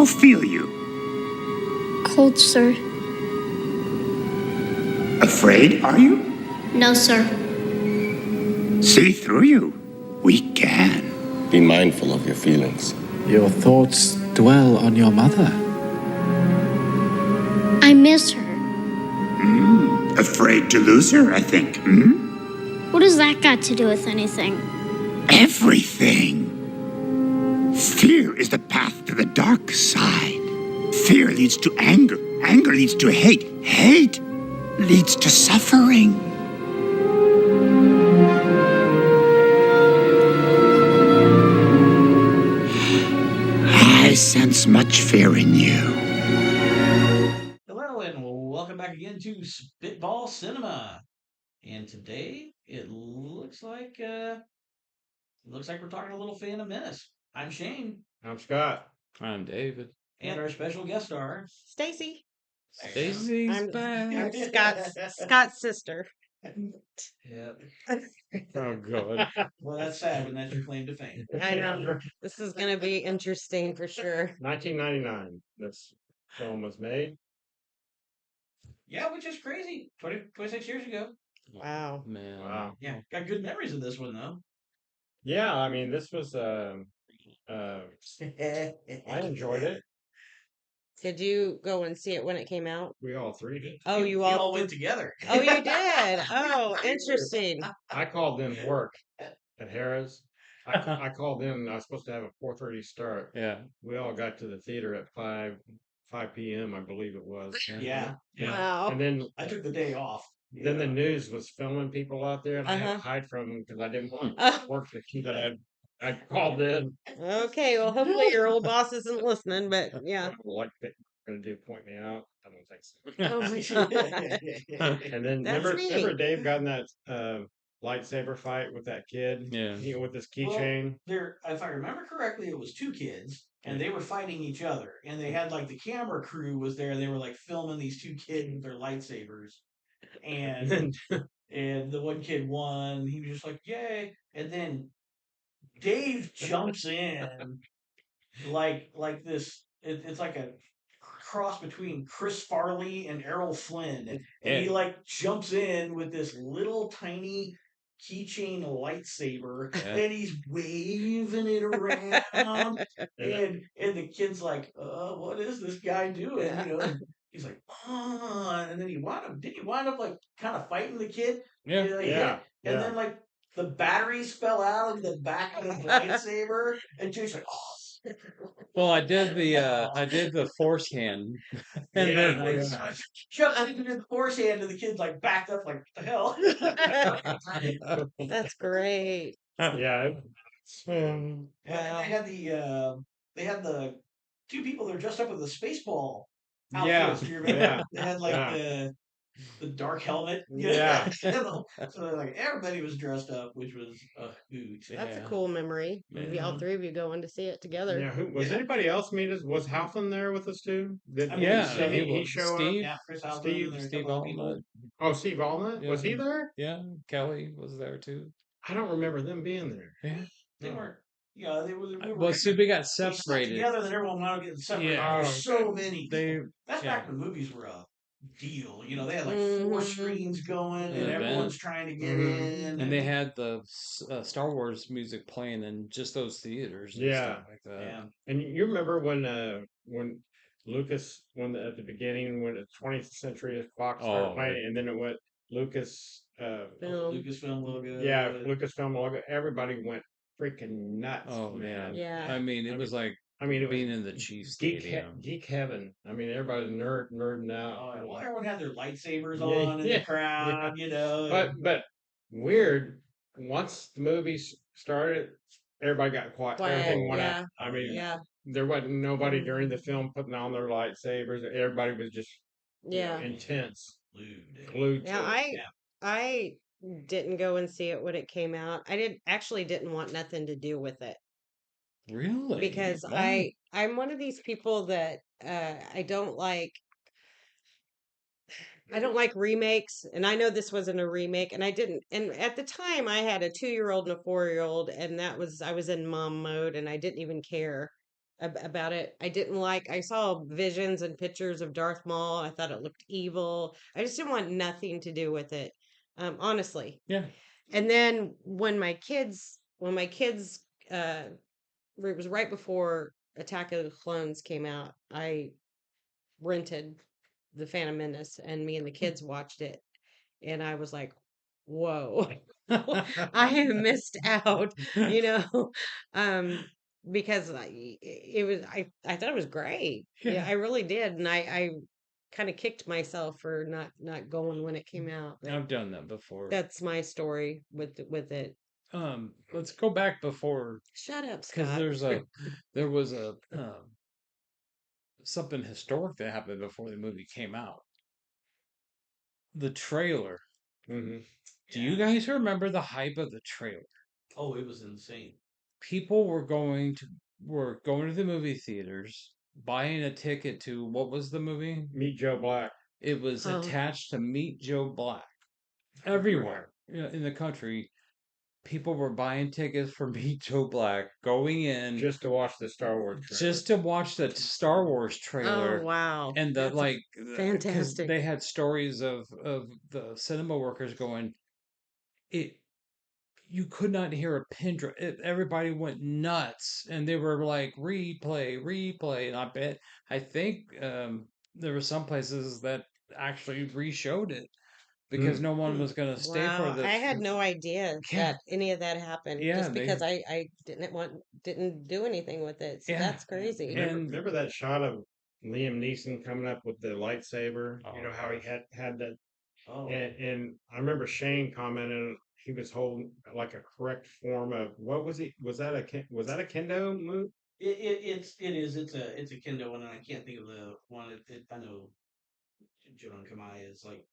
How feel you? Cold, sir. Afraid, are you? No, sir. See through you. We can. Be mindful of your feelings. Your thoughts dwell on your mother. I miss her. Afraid to lose her, I think. What does that got to do with anything? Everything. Fear is the path to the dark side. Fear leads to anger. Anger leads to hate. Hate leads to suffering. I sense much fear in you. Hello and welcome back again to Spitball Cinema. And today it looks like we're talking a little Phantom Menace. I'm Shane. I'm Scott. I'm David. And our special guest star, Stacy. Stacy's I'm back. Scott's sister. Yep. Oh, God. Well, that's sad when that's your claim to fame. I know. This is going to be interesting for sure. 1999, this film was made. Yeah, which is crazy. 26 years ago. Wow. Man. Wow. Yeah, got good memories of this one though. Yeah, I mean, this was, I enjoyed it. Did you go and see it when it came out? We all three did. Oh, You you all all went together. Oh, you did. Oh, interesting. I called in work at Harrah's. I called in, I was supposed to have a 4:30 start. Yeah. We all got to the theater at 5 p.m., I believe it was. Yeah. Wow. And then I took the day off. Then the news was filming people out there, and I had to hide from them because I didn't want to work the key that I called in. Okay, well, hopefully your old boss isn't listening, but yeah. Like they're going to point me out. I don't think so. Oh my God. And then That's remember neat. Dave got in that lightsaber fight with that kid? Yeah. With his Well, keychain? if I remember correctly, it was two kids, and they were fighting each other. And they had like the camera crew was there. They were like filming these two kids with their lightsabers, and and the one kid won. He was just like, "Yay!" And then Dave jumps in like this. It's like a cross between Chris Farley and Errol Flynn, and he like jumps in with this little tiny keychain lightsaber, and he's waving it around, and the kid's like, what is this guy doing? Yeah. You know, and he's like, and then did he wind up like kind of fighting the kid? Yeah. Like, Yeah. and then like the batteries fell out of the back of the lightsaber, and Jay's like, oh. Well, I did the force hand, and then I Chuck did the force hand, and the kid like backed up like, what the hell? That's great. Yeah. And they had the two people that are dressed up with the space ball outfits. Do you remember? Yeah. They had like the dark helmet. You know? Yeah. So like everybody was dressed up, which was a hoot. That's a cool memory. Maybe all three of you going to see it together. Yeah. Was anybody else meet us? Was Halfin there with us too? Did he show Steve, up? Yeah, Chris Halford, Steve Allnut. Oh, Steve Allnut? Yeah. Was he there? Yeah, Kelly was there too. I don't remember them being there. Yeah. They weren't. Yeah, they were. Well, see, we got They stuck separated. together, then everyone wound up getting separated. Yeah. There were so many. They That's yeah. back when movies were a deal. You know, they had like Mhm. 4 screens going, and Yeah, everyone's man. trying to get Mhm. in. And they had the Star Wars music playing in just those theaters and Yeah. stuff like that. Yeah. And you remember when Lucas, at the beginning, when the 20th Century Fox started playing, and then it went Lucas, Lucasfilm logo. yeah, Lucasfilm logo. Everybody went freaking nuts. Oh man. Yeah. I mean, it was like being in the Chiefs stadium. Geek heaven. I mean, everybody's nerding out. Oh, well, everyone had their lightsabers Yeah, on in the crowd, you know. But weird. Once the movies started, everybody got quiet. Everything went out. I mean, there wasn't nobody during the film putting on their lightsabers. Everybody was just intense, glued Yeah, to it. I didn't go and see it when it came out. I didn't want nothing to do with it. Really? Because Wow. I'm one of these people that I don't like remakes, and I know this wasn't a remake, and at the time I had a 2-year-old and a 4-year-old, and I was in mom mode, and I didn't even care. about it. I didn't like. I saw visions and pictures of Darth Maul. I thought it looked evil. I just didn't want nothing to do with it. Honestly. Yeah. And then when my kids, uh, it was right before Attack of the Clones came out. I rented the Phantom Menace, and me and the kids watched it, and I was like, "Whoa, I have missed out," you know, um, because it was I thought it was great. Yeah, Yeah. I really did, and I kind of kicked myself for not going when it came out. But I've done that before. that's my story with it. Let's go back before, Shut up, because Scott. there was a something historic that happened before the movie came out. The trailer. Hmm. Do you guys remember the hype of the trailer? Oh, it was insane. People were going to the movie theaters, buying a ticket to, what was the movie? Meet Joe Black. It was Oh. attached to Meet Joe Black. Everywhere in the country, people were buying tickets for Meet Joe Black, going in Just to watch the Star Wars trailer. just to watch the Star Wars Oh trailer. wow, And that's because fantastic. they had stories of the cinema workers going, it you could not hear a pin drop. Everybody went nuts, and they were like, replay, replay. And I think there were some places that actually re-showed it because no one was going to stay for Wow, the. I had no idea Yeah, that any of that happened yeah, just because I didn't do anything with it. So yeah, that's crazy. Remember that shot of Liam Neeson coming up with the lightsaber? Oh, You know how he had that, Oh, and I remember Shane commented he was holding like a correct form of what was he? Was that a kendo move? it's a kendo one, and I can't think of the one. I know Jodan Kamai is like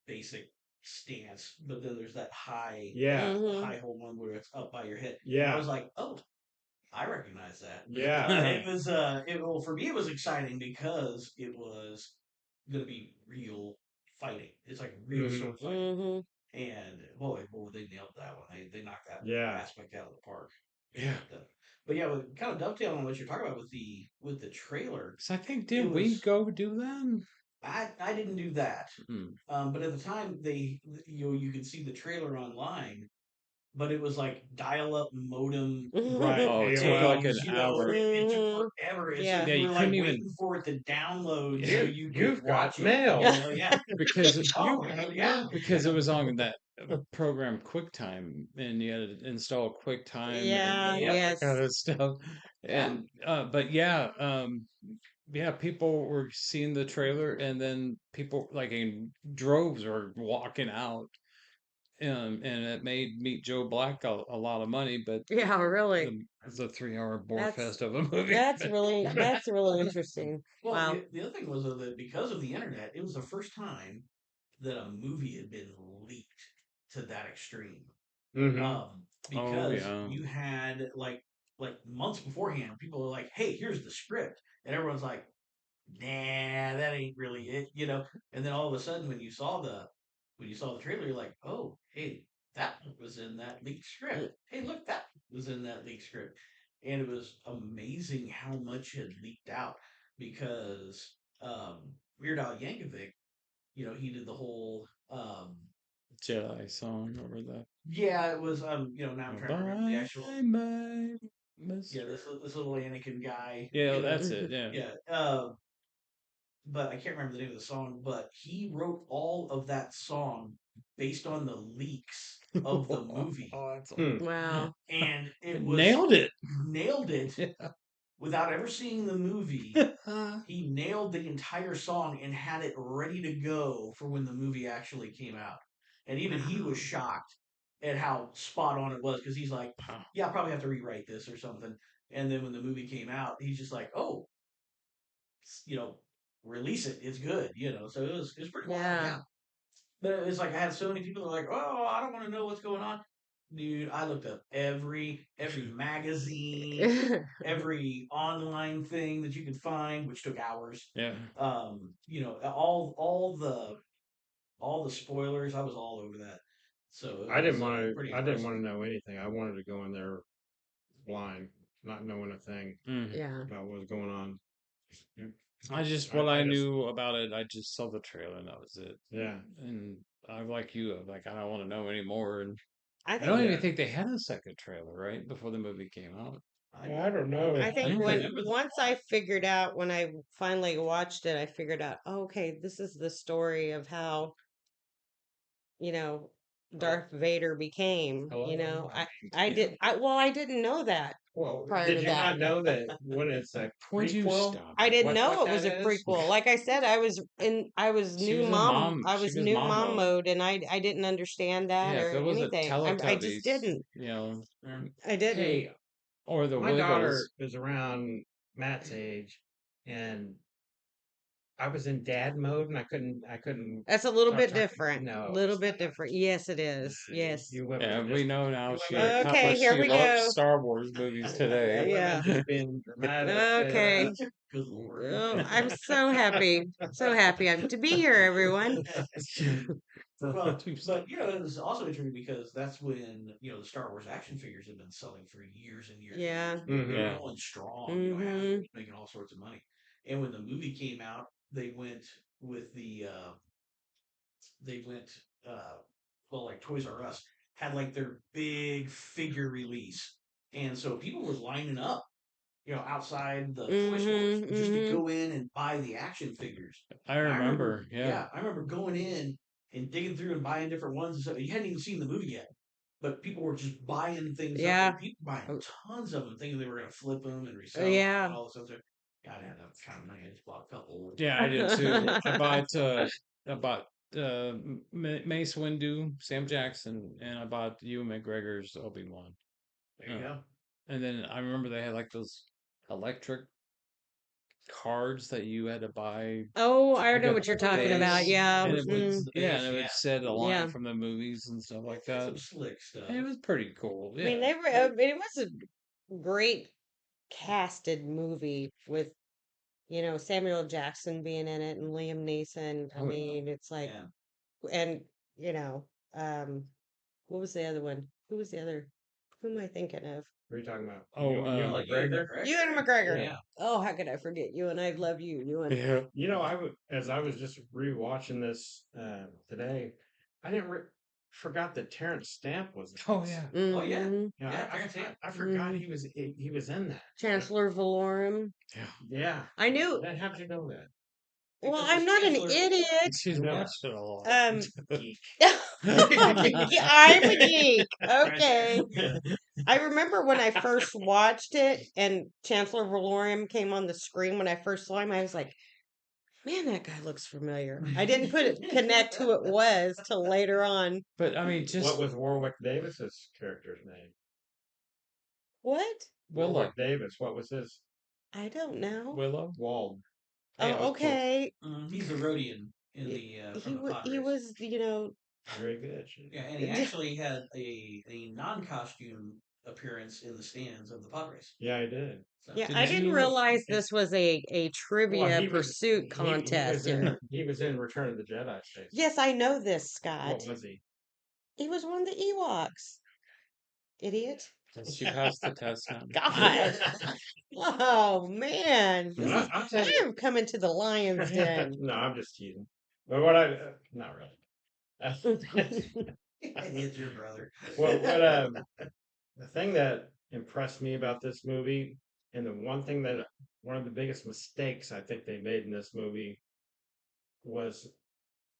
basic stance, but then there's that Yeah, Hmm. high hold one where it's up by your head. And I yeah, was like, oh, I recognize that. yeah. It was well, for me it was exciting because it was gonna be real fighting. It's like real Hmm. sword fighting. Hmm. And boy, they nailed that one. They knocked that Yeah. aspect out of the park. yeah. But yeah, kind of dovetailing on what you're talking about with the trailer. So I think, It did we was go do that? I didn't do that, Hmm. but at the time you could see the trailer online, but it was like dial-up modem Right. Oh, it took like AOL. an games, hour. it took Hmm. forever. And so Yeah. Yeah, you you were like couldn't even waiting for it to download so You you could you've watch got it. mail. Yeah. because Oh, yeah. because it was on that program QuickTime, and you had to install QuickTime Yeah. and all that Yes. kind of stuff. Yeah. And but yeah, yeah, people were seeing the trailer, and then people like in droves were walking out. And it made Meet Joe Black a lot of money, but Yeah. Really. it's a 3 hour bore That's fest of a movie. that's really interesting. Well, Wow. the other thing was that because of the internet, it was the first time that a movie had been leaked to that extreme. Hmm. Oh Because yeah. you had like months beforehand, people were like, "Hey, here's the script," and everyone's like, "Nah, that ain't really it." And then all of a sudden, when you saw the trailer, you're like, "Oh, hey, that was in that leaked script. Hey, look, that was in that leaked script," and it was amazing how much had leaked out because Weird Al Yankovic, he did the whole Jedi song over that. yeah, it was now I'm trying to remember the Bye, actual my yeah, Mr. this little Anakin guy, Yeah, that's it. Yeah. yeah. But I can't remember the name of the song. But he wrote all of that song based on the leaks of the movie, Oh, that's Hmm. Wow. and it was nailed it. nailed it Yeah. without ever seeing the movie. He nailed the entire song and had it ready to go for when the movie actually came out. And even he was Wow. shocked at how spot on it was because he's like, Wow. "Yeah, I'll probably have to rewrite this or something." And then when the movie came out, he's just like, "Oh, you know, release it. It's good." So it was pretty wild, Yeah. yeah. But it's like I had so many people that were like, "Oh, I don't want to know what's going on." Dude, I looked up every magazine, every online thing that you could find, which took hours. Yeah. All the spoilers. I was all over that. So it I didn't was want pretty to. I didn't impressive. want to know anything. I wanted to go in there blind. not knowing a thing Yeah. about what was going on. What I just- knew about it, I just saw the trailer and that was it. Yeah. And I'm like you, I'm like, I don't want to know anymore. And I I think don't Yeah. even think they had a second trailer, right? Before the movie came out. I don't know. I think Okay. when once I figured out when I finally watched it, I figured out, oh, okay, this is the story of how, you know, Darth Vader became. Hello? You know, I I didn't know that Well, prior did to you that. not know that when it's a Would you prequel? stop I it? didn't know what it was a that is? prequel. Like I said, I was She new was in mom. I she was was new mom mom mode. mode, and I didn't understand that Yeah, if or it was a anything. I just Teletubbies, didn't. you know, I didn't. Hey, or the my daughter Wiggles. is around Matt's age, and I was in dad mode, and I couldn't That's a little stop bit talking. different. No, Little it's bit not. different. Yes, it is. Yes. You women Yeah, are we just know now you she women are Okay, accomplished. here She we loves go. Star Wars movies today. you Yeah. women just being dramatic. Okay. Good lord. Oh, I'm so happy. So happy to be here, everyone. Well, but it was also interesting because that's when the Star Wars action figures have been selling for years and years. Yeah. They were Yeah. going strong. Mhm. Making all sorts of money. And when the movie came out, they went with they went well, like Toys R Us had like their big figure release, and so people were lining up, outside the toy stores Mhm. just to Mhm. go in and buy the action figures. I And remember, yeah. I remember going in and digging through and buying different ones and stuff. You hadn't even seen the movie yet, but people were just buying things up. Yeah. And people buying tons of them, thinking they were going to flip them and resell them Yeah. and all this other. God, I had that kind of money. I just bought a couple. Yeah, I did too. I bought Mace Windu, Sam Jackson, and I bought Ewan McGregor's Obi-Wan. There you go. And then I remember they had like those electric cards that you had to buy. Oh, I Like know a what you're talking base, about. Yeah. and it would Mm. and it would set a line Yeah. from the movies and stuff like Some that. slick stuff. And it was pretty cool. I Yeah. mean, it was a great casted movie with, Samuel Jackson being in it and Liam Neeson. I Oh, yeah. mean, it's like, Yeah. and what was the other one? Who was the other? Who am I thinking of? What are you talking about? Oh, Ewan Like McGregor. Ewan McGregor. Yeah. Oh, how could I forget you? And I love you, Ewan. Yeah. As I was just rewatching this today, I didn't forgot that Terrence Stamp was. In Oh this. yeah. Oh yeah. Mhm. Yeah, I can see it. I forgot Mhm. he was in that. Chancellor Valorum. Yeah. Yeah. I knew. How did you know that? Well, Because I'm not an Chancellor- idiot. She's Yeah. watched it a lot. Geek. I'm a geek. Okay. I remember when I first watched it and Chancellor Valorium came on the screen when I first saw him, I was like, man, that guy looks familiar. I didn't connect who it was till later on. But I mean, just What was Warwick Davis's character's name? What? Willow. Warwick Davis. What was his? I don't know. Willow. Wald. Hey, I was Oh, okay. He's the Rhodian in the He from the was, Padres. he was, Very good. Yeah, and he actually had a non-costume appearance in the stands of the Padres. Yeah, I did. So, yeah, Did I didn't you- realize this was a trivia he was- pursuit he contest here. He was in Return of the Jedi. Stacy. Yes, I know this, Scott. What was he? He was one of the Ewoks. Idiot. She passed the test now. God. Oh, man. This is, I'll tell I you. am coming to the lion's den. No, I'm just teasing. But what not really. it's your brother. What the thing that impressed me about this movie, and one of the biggest mistakes I think they made in this movie was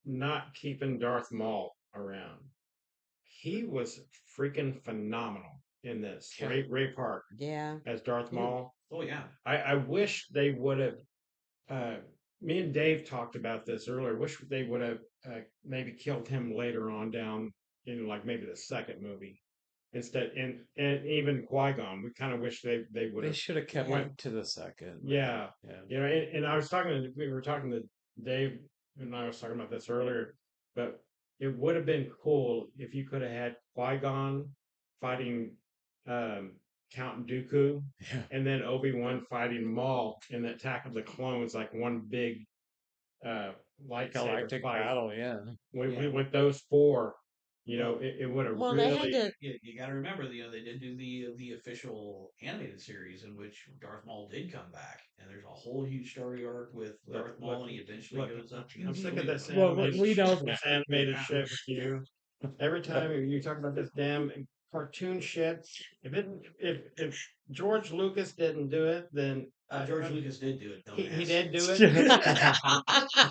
not keeping Darth Maul around. He was freaking phenomenal in this. Yeah. Ray Park Yeah. as Darth Maul. Oh yeah. I wish they would have. Me and Dave talked about this earlier. Wish they would have maybe killed him later on down in like maybe the second movie instead. And even Qui-Gon, we kind of wish they would They have. should have kept went- it to the second. Yeah, Yeah. and we were talking to Dave, and I was talking about this earlier, but it would have been cool if you could have had Qui-Gon fighting Count Dooku, Yeah. and then Obi-Wan fighting Maul in the Attack of the Clones, like one big lightsaber Galactic fight battle. Yeah. with those four. it would have Well, they had really. to. You got to remember, they did do the official animated series in which Darth Maul did come back, and there's a whole huge story arc with Darth Maul, and he eventually goes up. I'm sick of this Well, animated, we know this animated shit with you. Every time you talk about this damn cartoon shit, if George Lucas didn't do it, then George Lucas did do it. he Dumbass. did do it.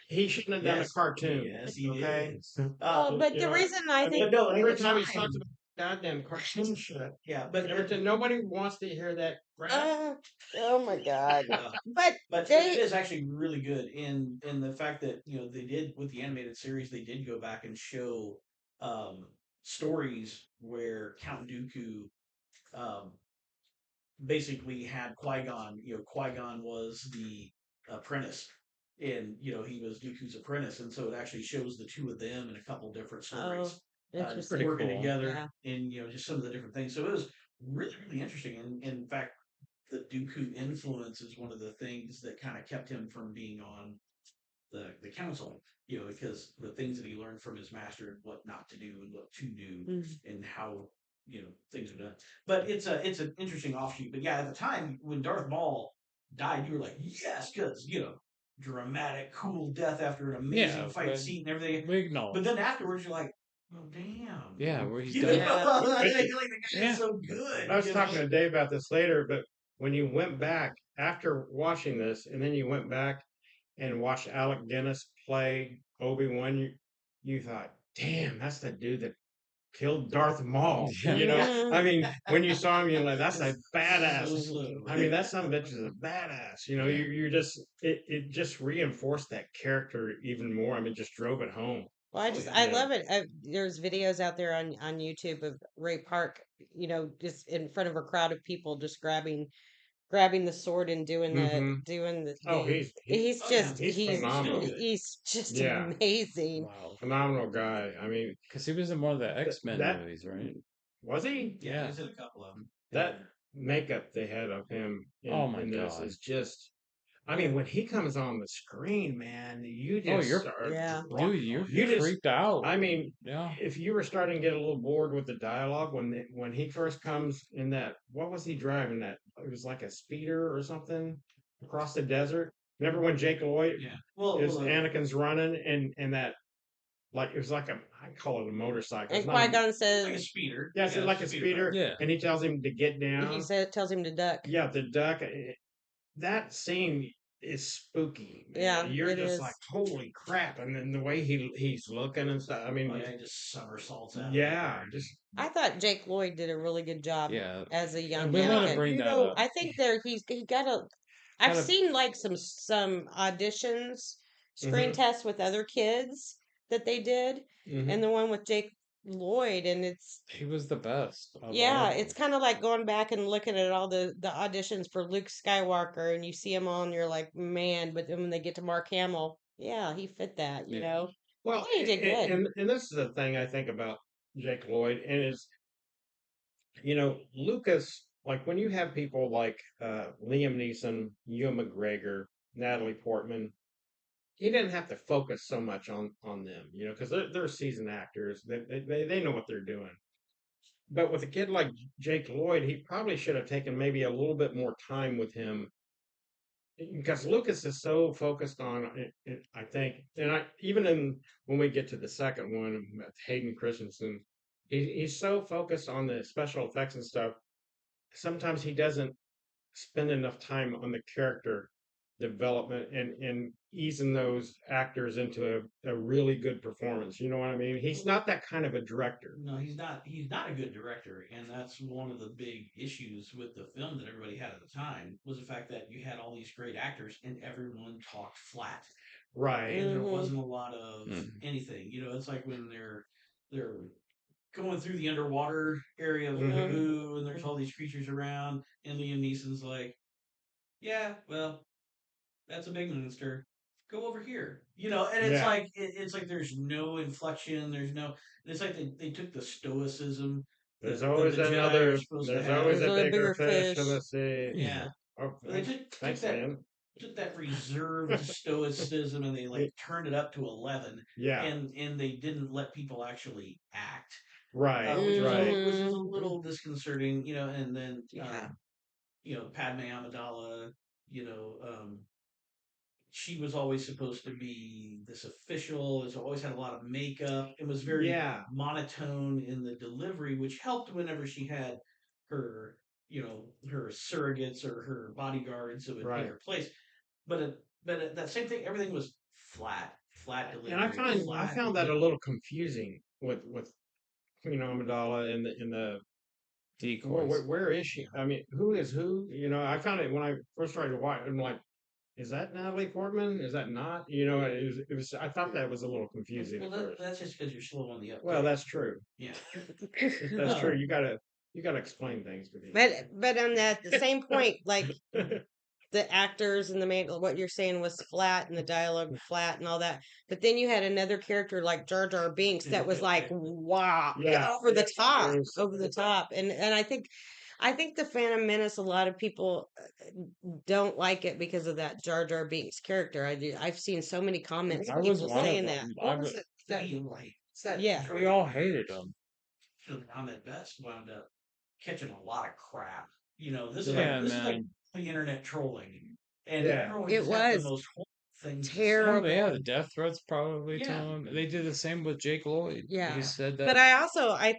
He shouldn't have done a Yes. cartoon. Yes, he Okay. did. Well, but You the know, reason I think no, every at the time he's time- talking about goddamn cartoon shit, Yeah, but every time nobody wants to hear that crap. oh my god. But But they it is actually really good in the fact that they did with the animated series, they did go back and show stories where Count Dooku um, basically had Qui-Gon. Qui-Gon was the apprentice, and he was Dooku's apprentice, and so it actually shows the two of them in a couple different stories. interesting. Working cool. together, and just some of the different things. So it was really, really interesting. And in fact, the Dooku influence is one of the things that kind of kept him from being on the council. Because the things that he learned from his master and what not to do and what to do and how things are done. But it's an interesting offshoot. But yeah, at the time when Darth Maul died, you were like, yes, because dramatic, cool death after an amazing fight scene and everything. We acknowledge. But then afterwards, you're like, oh damn. Yeah, where he's You done. know? Like the guy is so good. I was talking to Dave about this later, but when you went back after watching this, and then you went back and watched Alec Guinness play Obi-Wan, you thought, damn, that's the dude that killed Darth Maul. I mean, when you saw him, you're like, that's a badass. I mean, that son of a bitch is a badass. You just it just reinforced that character even more. I mean, just drove it home. Well, I love it. There's videos out there on YouTube of Ray Park, just in front of a crowd of people, just grabbing the sword and doing the. Oh, he's phenomenal. He's just Yeah. amazing. Wow. Phenomenal guy. I mean, Because he was in one of the X-Men that- movies, right? was he? Yeah, he's in a couple of them. That makeup they had of him Oh my in this God. is just. I mean, when he comes on the screen, man, you Oh, just you're- start Dude, you're You just- freaked out. I mean, Yeah. if you were starting to get a little bored with the dialogue when he first comes in that, what was he driving? That it was like a speeder or something across the desert. Remember when Jake Lloyd Yeah. Well, Anakin's running and that like it was like I call it a motorcycle. And It's not a- Qui-Gon like a says speeder. yeah, it's like a speeder. Yeah. And he tells him to get down. tells him to duck. Yeah, the duck. That scene is spooky. Man. Yeah, You're it just is. like, holy crap! And then the way he's looking and stuff. I mean, Oh, yeah, he just somersaults out. yeah, just I thought Jake Lloyd did a really good job Yeah. as a young And we want to Anakin. bring that up. I think he got a. I've Kinda- seen like some auditions, screen tests with other kids that they did, and the one with Jake Lloyd, and He was the best. of all yeah, of it's them. kind of like going back and looking at all the auditions for Luke Skywalker, and you see him on, you're like, man, but then when they get to Mark Hamill, yeah, he fit that, you Yeah. know. well, he did good. and this is the thing I think about Jake Lloyd, and is Lucas. Like when you have people like Liam Neeson, Ewan McGregor, Natalie Portman, he didn't have to focus so much on them, because they're seasoned actors. They know what they're doing. But with a kid like Jake Lloyd, he probably should have taken maybe a little bit more time with him because Lucas is so focused on it, I think, and even when we get to the second one with Hayden Christensen, he's so focused on the special effects and stuff. Sometimes he doesn't spend enough time on the character development and easing those actors into a really good performance. You know what I mean? He's not that kind of a director. No, he's not. He's not a good director, and that's one of the big issues with the film that everybody had at the time was the fact that you had all these great actors and everyone talked flat, Right. and there wasn't a lot of anything. It's like when they're going through the underwater area of Naboo, and there's all these creatures around, and Liam Neeson's like, "Yeah, well, that's a big monster. Go over here." And it's Yeah. like it's like there's no inflection. There's no. It's like they took the stoicism. There's that always the Jedi another. are supposed to There's have. always There's a a bigger bigger fish in fish. the sea. Yeah. Oh, But they took thanks, that. man. took that reserved stoicism and they like turned it up to 11. Yeah. And they didn't let people actually act. Right. Which was Right. which was a little disconcerting, and then Yeah. Padme Amidala, she was always supposed to be this official. It's always had a lot of makeup. It was very Yeah. monotone in the delivery, which helped whenever she had her, her surrogates or her bodyguards that would take her place. But that same thing, everything was flat delivery. And I found that a little confusing with Amidala in the Decoys. where is she? I mean, who is who? I found it when I first started to watch. I'm like, is that Natalie Portman? Is that not? It was. I thought that was a little confusing Well, at first. that's just because you're slow on the uptake. Well, that's true. Yeah. That's true. You gotta explain things to me. But on the same point, like the actors and the main, what you're saying was flat and the dialogue flat and all that. But then you had another character like Jar Jar Binks that was like, wow, over the top. And I think the Phantom Menace, a lot of people don't like it because of that Jar Jar Binks character. I've seen so many comments of people saying that. What was it that you like? Yeah. We all hated them. Ahmed Best wound up catching a lot of crap. This Yeah, is like man. the internet trolling, and Yeah. everyone It just had was the most horrible things. to say. terrible. Oh, yeah, the death threats probably to Yeah. him. They did the same with Jake Lloyd. Yeah. He said that. But I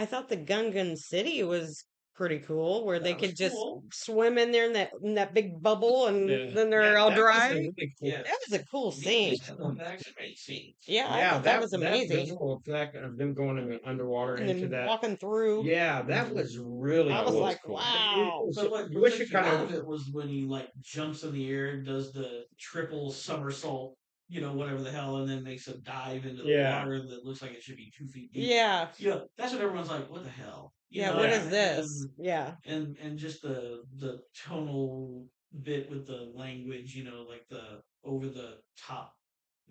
thought the Gungan City was pretty cool, where they That was could just cool. swim in there in that big bubble, and Yeah. then they're all that was dry. a really cool. Yeah. That was a cool scene. That's amazing. Yeah, I Yeah, thought that was that amazing. visual effect of them going in the underwater And into then that. walking through. Yeah, that was really. I was cool. like, wow. But what You wish took it you kind out of. of it was when he like jumps in the air and does the triple somersault, whatever the hell, and then makes a dive into the Yeah. water that looks like it should be 2 feet deep. Yeah. That's what everyone's like. What the hell? Yeah, what is this? Yeah. And just the tonal bit with the language, like the over the top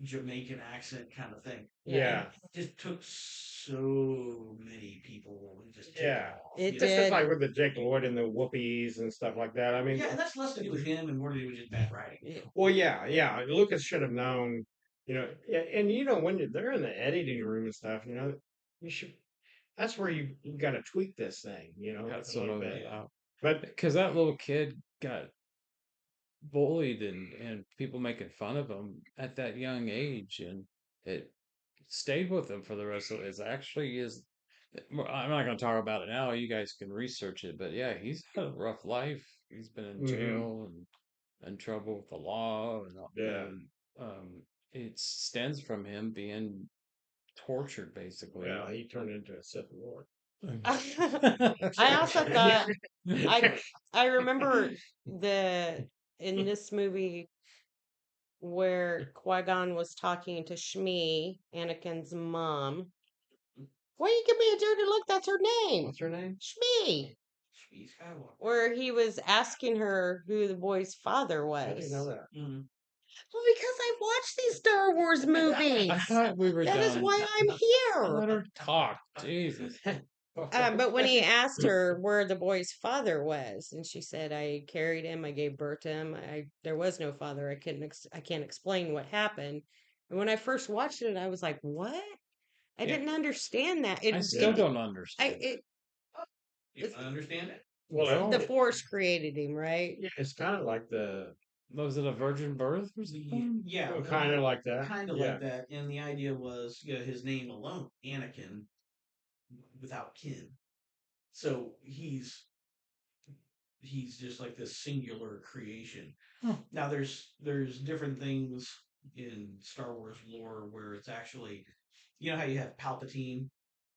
Jamaican accent kind of thing. Yeah. It just took so many people and just Yeah. It Just did. like with the Jake Lloyd and the whoopies and stuff like that. I mean, Yeah, and that's less to do with him and more to do with just bad writing. well, yeah. Lucas should have known, and when they're in the editing room and stuff, you should. That's where you got to tweak this thing, Got a some little of bit. it out. But Because that little kid got bullied and people making fun of him at that young age, and it stayed with him for the rest of his. Actually, is I'm not going to talk about it now. You guys can research it, but yeah, he's had a rough life. He's been in jail and in trouble with the law, and it stems from him being tortured, basically. well, he turned into a Sith Lord. I also thought I remember in this movie where Qui-Gon was talking to Shmi, Anakin's mom. Why you give me a dirty look? That's her name. What's her name? Shmi. Shmi Skywalker. Where he was asking her who the boy's father was. I didn't know that. Mm-hmm. Well, because I watched these Star Wars movies. I thought we were That done. is why I'm here. Let her talk. Jesus. But when he asked her where the boy's father was, and she said, "I carried him. I gave birth to him. There was no father. I can't explain what happened." And when I first watched it, I was like, "What?" I didn't understand that. I still don't understand. You don't understand it? Well, The Force created him, right? it's kind of like the. Was it a virgin birth or something? Yeah, Kind of like that. Kind of like that. And the idea was, his name alone, Anakin, without kin. So he's just like this singular creation. Now there's different things in Star Wars lore where it's actually, how you have Palpatine,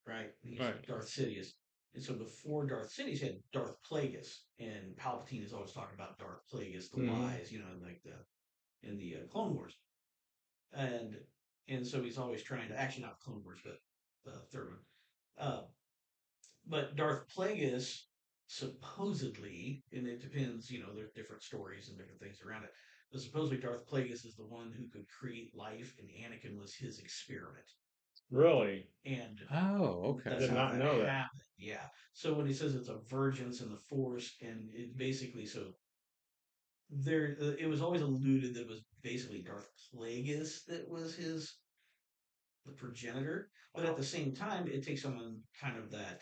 right? He's Darth Sidious. And so before Darth Sidious had Darth Plagueis, and Palpatine is always talking about Darth Plagueis, the lies, in the Clone Wars, and so he's always trying to, actually not Clone Wars, but the third one. But Darth Plagueis supposedly, and it depends, there's different stories and different things around it. But supposedly Darth Plagueis is the one who could create life, and Anakin was his experiment. Really? And okay. I did not know that. Happened. Yeah. So when he says it's a vergence in the Force, and it basically, so it was always alluded that it was basically Darth Plagueis that was the progenitor, but at the same time, it takes someone kind of that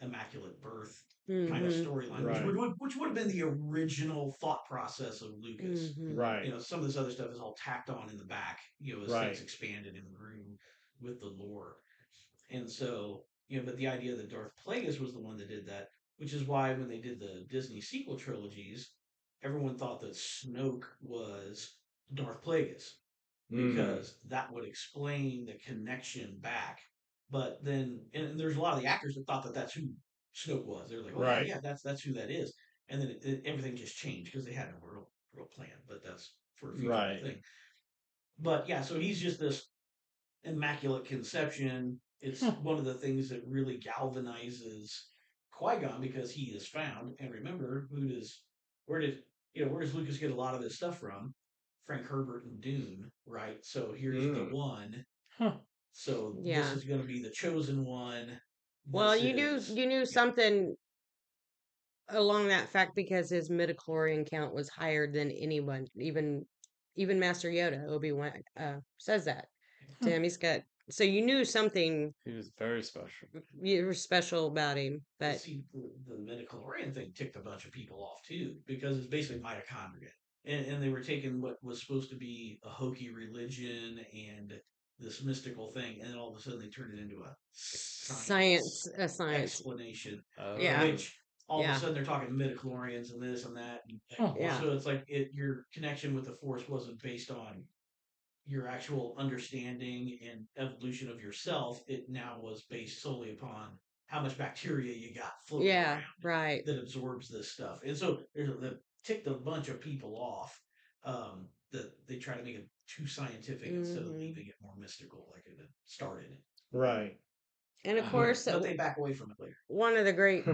immaculate birth kind of storyline, which would have been the original thought process of Lucas. Right. Some of this other stuff is all tacked on in the back, as things expanded and grew with the lore. And so, but the idea that Darth Plagueis was the one that did that, which is why when they did the Disney sequel trilogies, everyone thought that Snoke was Darth Plagueis because that would explain the connection back. But then, and there's a lot of the actors that thought that that's who Snoke was. They're like, oh yeah, that's who that is. And then everything just changed because they had no real plan. But that's for a future thing. But yeah, so he's just this immaculate conception. It's one of the things that really galvanizes Qui-Gon because he is found. And remember, where does Lucas get a lot of his stuff from? Frank Herbert and Dune, right? So here's the one. So this is going to be the chosen one. Well, you knew something along that fact because his midichlorian count was higher than anyone, even Master Yoda. Obi-Wan says that to him. He's got so you knew something. He was very special. You were special about him, but see, the midichlorian thing ticked a bunch of people off too because it's basically mitochondria, and they were taking what was supposed to be a hokey religion and this mystical thing, and then all of a sudden they turned it into a science explanation. Which all of a sudden they're talking midichlorians and this and that. So it's like your connection with the Force wasn't based on your actual understanding and evolution of yourself. It now was based solely upon how much bacteria you got floating around that absorbs this stuff. And so that ticked a bunch of people off that they try to make it too scientific instead of leaving it more mystical like it started. Right. And of course, but they back away from it later. One of the great,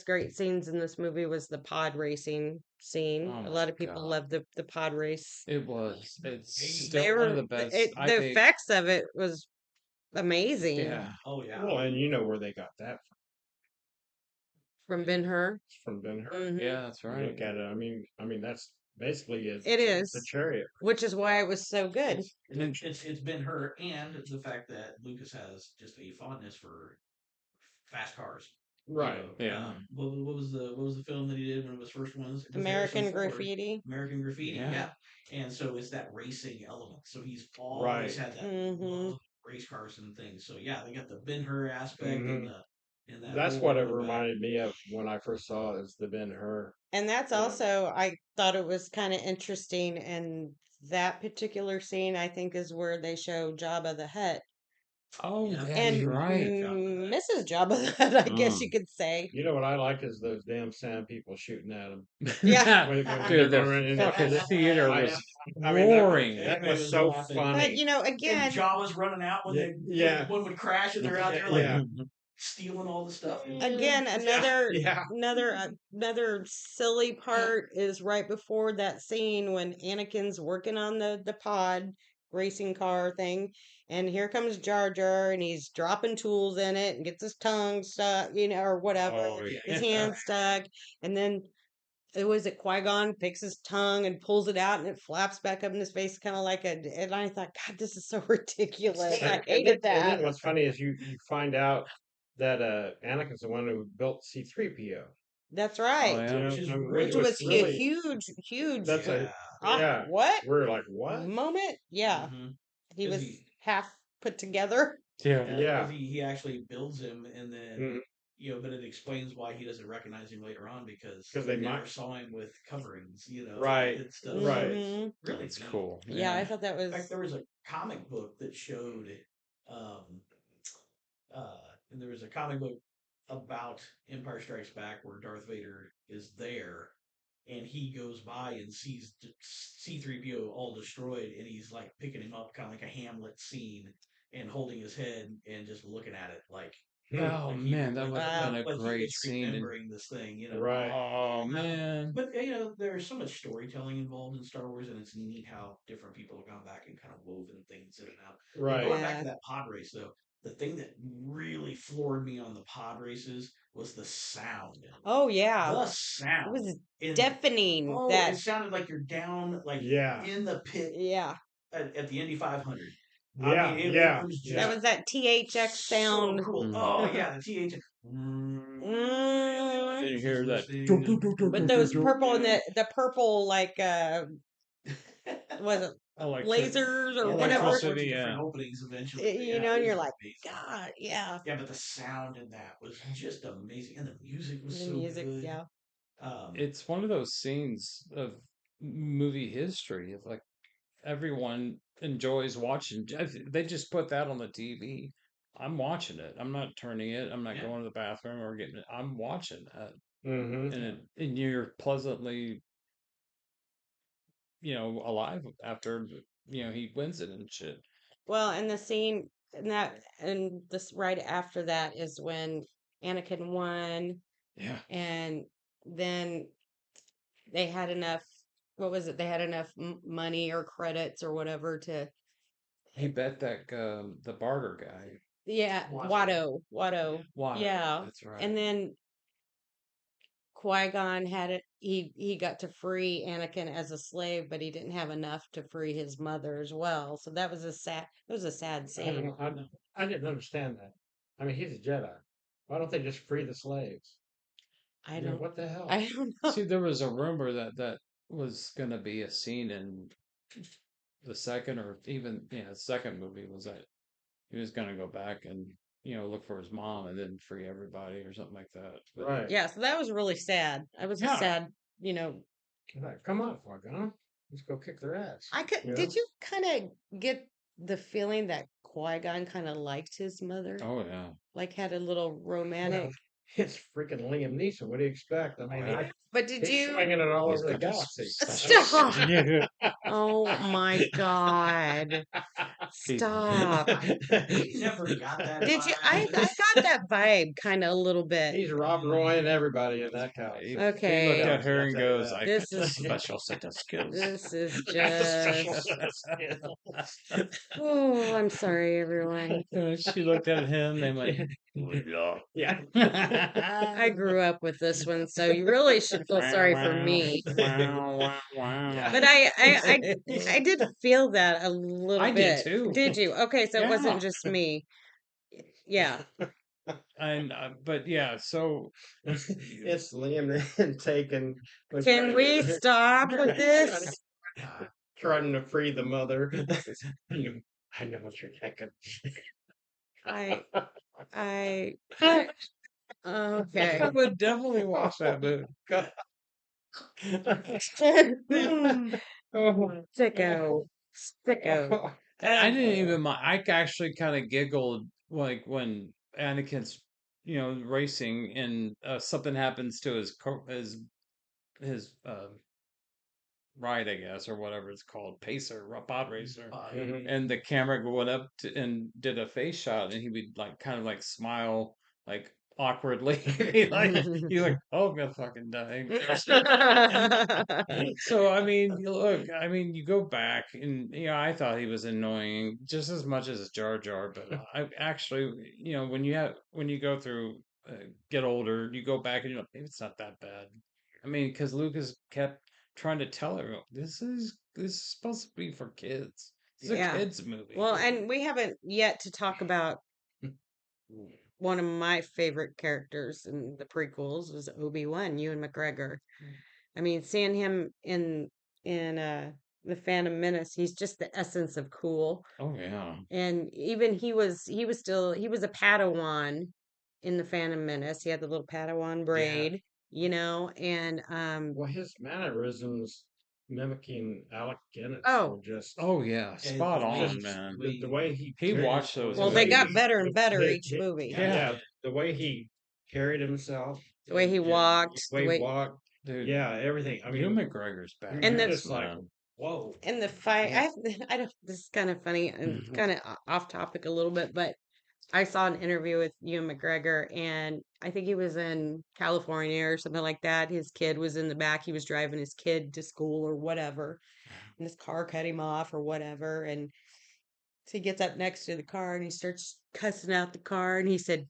great scenes in this movie was the pod racing scene. A lot of people love the pod race. It was. It's still one of the best. The effects of it was amazing. Yeah. Oh yeah. Well, and you know where they got that from. From Ben-Hur. From Ben-Hur. Mm-hmm. Yeah, that's right. Look at it. I mean that's basically it. It is the chariot, which is why it was so good. It's Ben-Hur, and the fact that Lucas has just a fondness for fast cars. Right. Yeah. What was the film that he did when it was first ones? American Graffiti. American Graffiti. Yeah. And so it's that racing element. So he's always had that love of race cars and things. So yeah, they got the Ben-Hur aspect and that. That's what it reminded me of when I first saw it, is the Ben-Hur. And that's also, I thought it was kind of interesting. And that particular scene, I think, is where they show Jabba the Hutt. Oh, that's and right. Mrs. Jabba the Hutt, I guess you could say. You know what I like is those damn sand people shooting at him. Yeah. Dude, the theater was roaring. That was so funny. But, again. And Jabba's running out when one would crash and they're out there like stealing all the stuff. Again, another silly part is right before that scene when Anakin's working on the pod racing car thing, and here comes Jar Jar, and he's dropping tools in it and gets his tongue stuck, or whatever, his hand stuck, and then Qui-Gon picks his tongue and pulls it out, and it flaps back up in his face, kind of like and I thought, God, this is so ridiculous. I hated that. And then what's funny is you find out that Anakin's the one who built C-3PO. That's right. Oh, yeah. Which was really, a huge. That's what? We're like, what moment? Yeah, he was half put together. Yeah. He actually builds him, and then but it explains why he doesn't recognize him later on because they never saw him with coverings, right, and stuff. right. Really, it's cool. Yeah, I thought that was. In fact, there was a comic book that showed, and there was a comic book about Empire Strikes Back where Darth Vader is there, and he goes by and sees C-3PO all destroyed, and he's like picking him up, kind of like a Hamlet scene, and holding his head and just looking at it like. Oh man, that would have been a great scene. Remembering this thing, right? Oh man! But there's so much storytelling involved in Star Wars, and it's neat how different people have gone back and kind of woven things in and out. Right. Going back to that pod race, though, the thing that really floored me on the pod races was the sound. Oh yeah, The it sound. was In, deafening. oh, That it sounded like you're down, like Yeah. in the pit yeah, at the Indy 500. Yeah, I mean, it yeah, was yeah. that just was that THX sound. so cool. Mhm. Oh yeah, the TH. Mm. Did you hear that? But those purple and the purple like was it lasers or Yeah, they had all whatever? sorts of Electricity, different yeah. openings eventually. You Yeah, know, it and you're was like, amazing. God, yeah. Yeah, but the sound in that was just amazing, and the music was The so music, good. yeah. It's one of those scenes of movie history of like everyone enjoys watching. They just put that on the TV. I'm watching it. I'm not turning it. I'm not Yeah. going to the bathroom or getting it. I'm watching that, Mm-hmm. and you're pleasantly, alive after he wins it and shit. Well, and the scene and this right after that is when Anakin won, Yeah, and then they had enough. What was it? They had enough money or credits or whatever to. he bet that the barter guy. Yeah, Watto. Watto. Watto, Yeah, that's right. and then Qui-Gon had it. He got to free Anakin as a slave, but he didn't have enough to free his mother as well. So that was a sad. It was a sad I scene. I didn't understand that. I mean, he's a Jedi. Why don't they just free the slaves? I You know, don't. what the hell? I don't know. See, there was a rumor that was going to be a scene in the second or even second movie was that he was going to go back and look for his mom and then free everybody or something like that. But, Right. Yeah, so that was really sad. That was a Yeah. sad. You know, Like, come on, Qui-Gon. Let's go kick their ass. I could. You know? Did you kind of get the feeling that Qui-Gon kind of liked his mother? Oh yeah. Like had a little romantic. Well, it's freaking Liam Neeson. What do you expect? I mean, But did he's you? swinging it all He's over the got galaxy. Stop! Yeah. Oh my God! Stop! You never got that. Did you? vibe. I got that vibe kind of a little bit. He's Rob Roy and everybody in that He galaxy. Okay. looked at Yeah, her I'll and tell you goes, that. "I This got a is special set of skills." this is Special just. set of skills. Oh, I'm sorry, everyone. And she looked at him. They went, "Good luck." Yeah. I grew up with this one, so you really should feel sorry for me. Yeah. But I did feel that a little I bit. did too. Did you? Okay, so it Yeah. wasn't just me. Yeah. And but yeah, so It's Liam and Taken. Can we stop with this? Trying to free the mother. I know what you're thinking. I okay. I would definitely watch that movie. Sicko. Sicko. I didn't even mind. I actually kind of giggled like when Anakin's, racing and something happens to his ride, I guess, or whatever it's called, pacer, pod racer, and the camera went up and did a face shot, and he would like kind of like smile like awkwardly. He's like, oh, I'm gonna fucking die. So I mean, you go back and I thought he was annoying just as much as Jar Jar, but I actually, when you go through, get older, you go back and you're like, maybe it's not that bad. I mean, because Lucas kept trying to tell everyone this is supposed to be for kids. It's a kids movie. Well, and we haven't yet to talk about one of my favorite characters in the prequels was Obi-Wan, Ewan McGregor. I mean, seeing him in the Phantom Menace, he's just the essence of cool. Oh yeah. And even he was a Padawan in the Phantom Menace. He had the little Padawan braid, and Well, his mannerisms mimicking Alec Guinness Oh. were just Oh yeah, spot on, just man. the way he He carried- watched those well, the they way got he- better and better the- each movie. Yeah, the way he carried himself, The way he walked, the way he walked, Dude, yeah, everything. I mean, Ewan McGregor's back. you're And the- just like, man. whoa. And the fight, I don't. This is kind of funny and kind of off topic a little bit, but I saw an interview with Ewan McGregor, and I think he was in California or something like that. His kid was in the back. He was driving his kid to school or whatever, and his car cut him off or whatever. And So he gets up next to the car and he starts cussing out the car. And he said,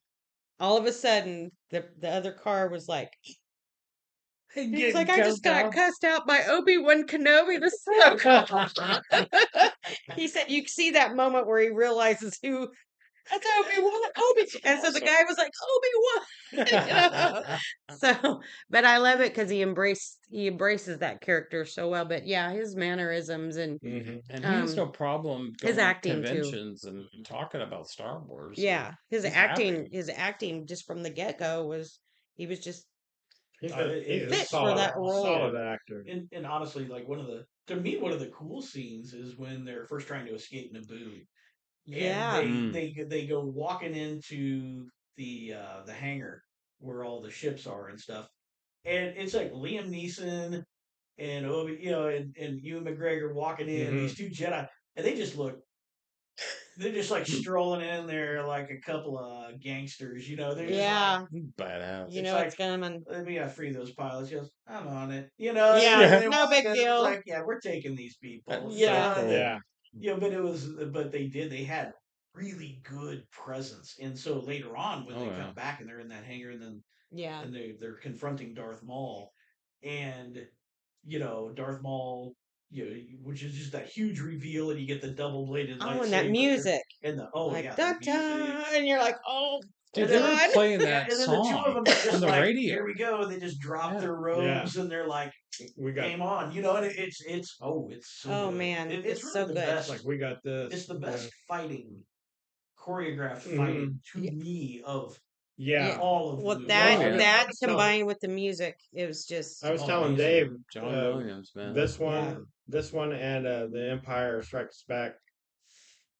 all of a sudden, the other car was like, he's like, I just got cussed out by Obi-Wan Kenobi. This is so cool. He said, you see that moment where he realizes who. That's Obi-Wan. And so the guy was like, Obi-Wan. So, but I love it because he embraces that character so well. But yeah, his mannerisms and And he has no problem his going to acting too. conventions and talking about Star Wars. Yeah, his he's acting, happy. his acting just from the get-go was he was just He's It- a fit for that role. solid actor. and honestly, like one of the cool scenes is when they're first trying to escape Naboo, Yeah. and they go walking into the hangar where all the ships are and stuff, and it's like Liam Neeson and and Ewan McGregor walking in, these two Jedi, and they're just like strolling in there like a couple of gangsters, they're just Yeah. like Badass. You it's know like what's coming. let me free those pilots. He goes, I'm on it. Yeah, and they no walk big in, deal. it's like, yeah, we're taking these people. Yeah. So cool. Yeah. But they had really good presence. And so later on when they come back and they're in that hangar and then Yeah. and they're confronting Darth Maul, and Darth Maul, which is just that huge reveal, and you get the double bladed lightsaber. Oh, and that music. And the Like, that music. and you're like, oh, Dude, they were God. playing that And then the two of song them are just on the like, radio. here we go. They just drop Yeah. their robes and they're like, We got game on. And it's so Oh, good. man, It's it's really so the good. best. like we got this. It's the best fighting, choreographed Mhm. fighting to Yeah. me of Yeah. all of the Well, movies. that So- combined with the music, it was just. I was telling amazing. Dave, John Williams, man. this one, Yeah. this one, and the Empire Strikes Back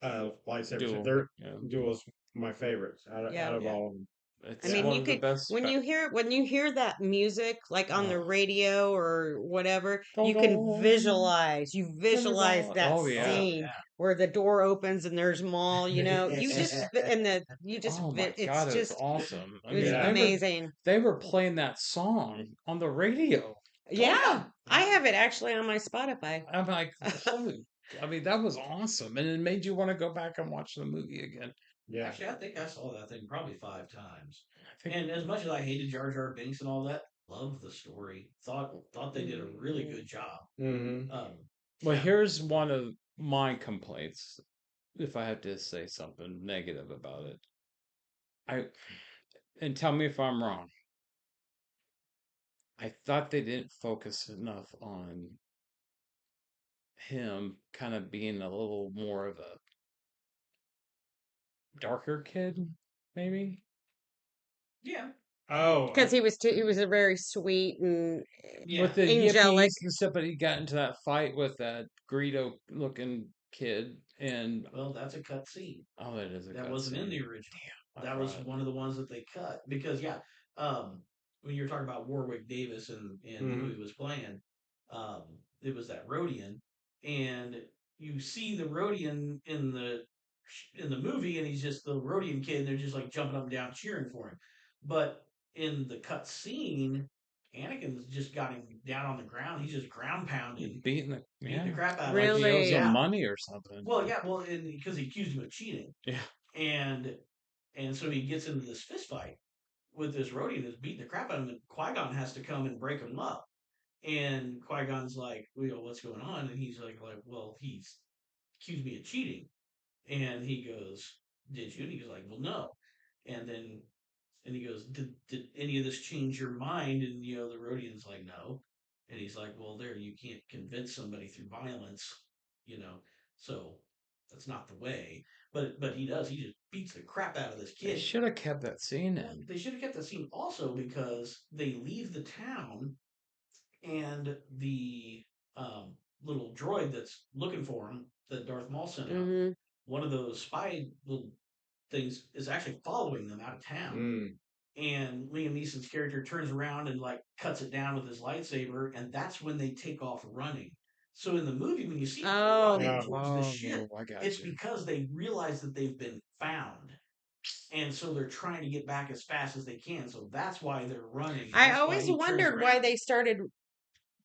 lightsabers. Duel. They're Yeah. duels my favorites out of Yeah. all of them. It's I mean, one you of the could best. when you hear that music like on the Oh. radio or whatever, you Dun, can dun. visualize. You visualize Visualize. that Oh, yeah. scene Yeah. where the door opens and there's Maul. You just Oh my it's god, just it's awesome. I it was mean, Yeah. amazing. they were playing that song on the radio. Yeah, I have it actually on my Spotify. I'm like, holy, I mean, that was awesome, and it made you want to go back and watch the movie again. Yeah. Actually, I think I saw that thing probably 5 times. I think And as much as I hated Jar Jar Binks and all that, loved the story. Thought they did a really good job. Mm-hmm. Well, Yeah. here's one of my complaints, if I have to say something negative about it. And tell me if I'm wrong. I thought they didn't focus enough on him kind of being a little more of a darker kid, maybe. Yeah. Oh, Because he was a very sweet and Yeah. With the angelic. yippies and stuff, but he got into that fight with that Greedo looking kid, and Well, that's a cut scene. oh, that is a That cut wasn't in scene. the original. I That was forgot. one of the ones that they cut because when you were talking about Warwick Davis and who he was playing, it was that Rhodian, and you see the Rhodian in the movie, and he's just the Rhodian kid, and they're just like jumping up and down cheering for him. But in the cut scene, Anakin's just got him down on the ground. He's just ground pounding, Beating the crap out of him. like he owes Really? him Yeah. money or something. Well, yeah, because he accused him of cheating. Yeah. And so he gets into this fist fight with this Rhodey that's beating the crap out of him, and Qui-Gon has to come and break him up. And Qui-Gon's like, well, what's going on? And he's like, well, he's accused me of cheating. And he goes, did you? And he goes like, well, no. And he goes, did any of this change your mind? And the Rhodian's like, no. And he's like, well, you can't convince somebody through violence, so that's not the way. But he does. He just beats the crap out of this They kid. should have kept that scene Well, in. they should have kept that scene also because they leave the town, and the little droid that's looking for him that Darth Maul sent out, Mhm. one of those spy little things is actually following them out of town. And Liam Neeson's character turns around and like cuts it down with his lightsaber, and that's when they take off running. So in the movie, when you see them Oh. running towards the ship, I got it's you. because they realize that they've been found, and so they're trying to get back as fast as they can. So that's why they're running. I That's why always he turns wondered why around. they started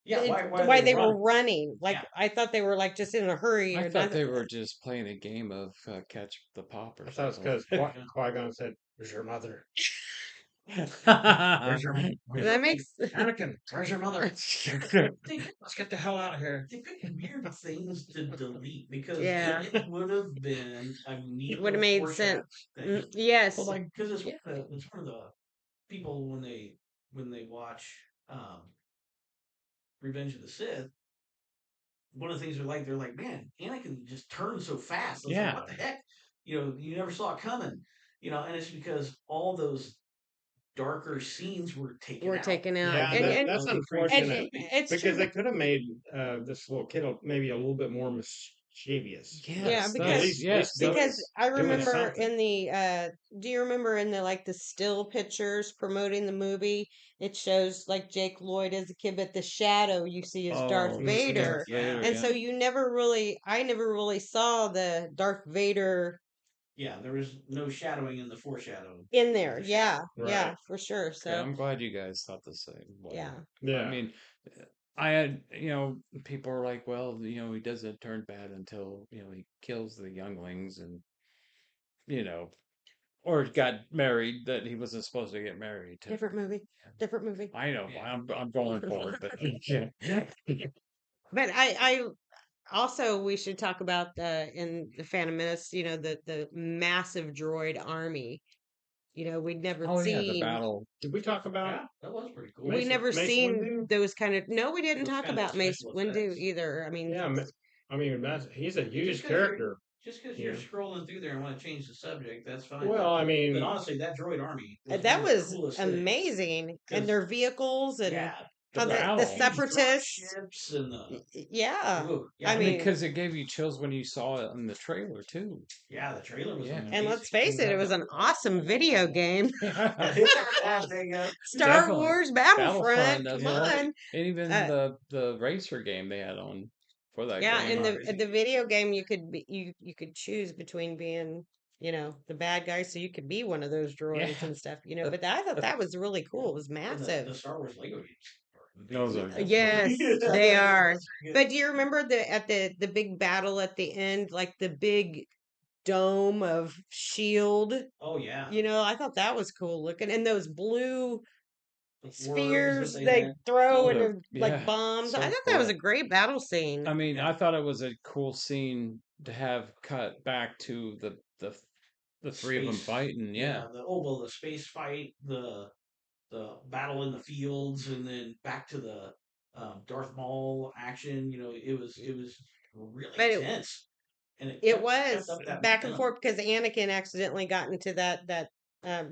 Yeah, why why are they were running? running. Like Yeah. I thought they were like just in a hurry I or thought nothing. they were just playing a game of catch the pop or I thought it was something. because Qui-Gon said, "Where's your mother? Where's Where's That makes Anakin? Where's your mother? They, Let's get the hell out of here." they picked weird things to delete because yeah. it would have been a neat Would have little made foreshadow sense. thing. Yes. But like, because it's one of the people when they watch Revenge of the Sith, one of the things they're like, man, Anakin just turned so fast. It's like, Yeah. what the heck? You never saw it coming. And it's because all those darker scenes were taken We're out. taken out. Yeah, And that's of the previous unfortunate movies. it's because true. they could have made this little kid maybe a little bit more mischievous. Yeah, Yes, because At that's least, yes. because I doing remember something. in the do you remember in the like the still pictures promoting the movie, it shows like Jake Lloyd as a kid, but the shadow you see is Darth Oh, Vader. Darth Vader. And so Yeah. I never really saw the Darth Vader Yeah, there was no shadowing in the foreshadow. in of there. the Yeah, shadow. yeah, Right. for sure. Okay, So I'm glad you guys thought the same way. yeah. I Yeah. mean, I had, people are like, well, he doesn't turn bad until, he kills the younglings and, you know, or got married that he wasn't supposed to get married to. Different movie. Different movie. I know, Yeah. I'm going for it, but yeah. But I also we should talk about the in the Phantom Menace, the massive droid army. We'd never Oh yeah, the seen battle. Did we talk about Yeah, that was pretty cool. we never Mace seen Windu? those kind of no, we didn't Those talk kind of about Mace special Windu effects. either. I mean, Yeah, I mean he's a Just huge 'cause you're character. just because you're Yeah. scrolling through there and want to change the subject, that's fine. Well, I But mean, honestly, that droid army was one that of the was coolest things. amazing, and 'Cause their vehicles and yeah, The how the battle. huge drop separatists. ships and the Yeah, yeah, I I mean, mean, because it gave you chills when you saw it in the trailer too. yeah, the trailer was Yeah. amazing. and let's face it, Yeah. it was an awesome video game. Yeah, there you go. Star Definitely. Wars Battlefront Battlefront, as come well. on. And even the racer game they had on for that Yeah, game. in the Racing the video game you could be you could choose between being, the bad guy, so you could be one of those droids Yeah. and stuff, but I thought that was really cool. It was and massive. the Star Wars Lego games. Those are good. Yes, they are. Good. But do you remember the big battle at the end, like the big dome of shield? Oh yeah, I thought that was cool looking, and those blue the orbs that spheres they they had. throw Oh, into like Yeah, bombs. I so thought that was a cool. great battle scene. I mean, yeah. I thought it was a cool scene to have cut back to the three of them Space, fighting. Yeah. the space fight, the battle in the fields, and then back to the Darth Maul action. It was really But tense, and it it kept was up that back and momentum. forth because Anakin accidentally got into that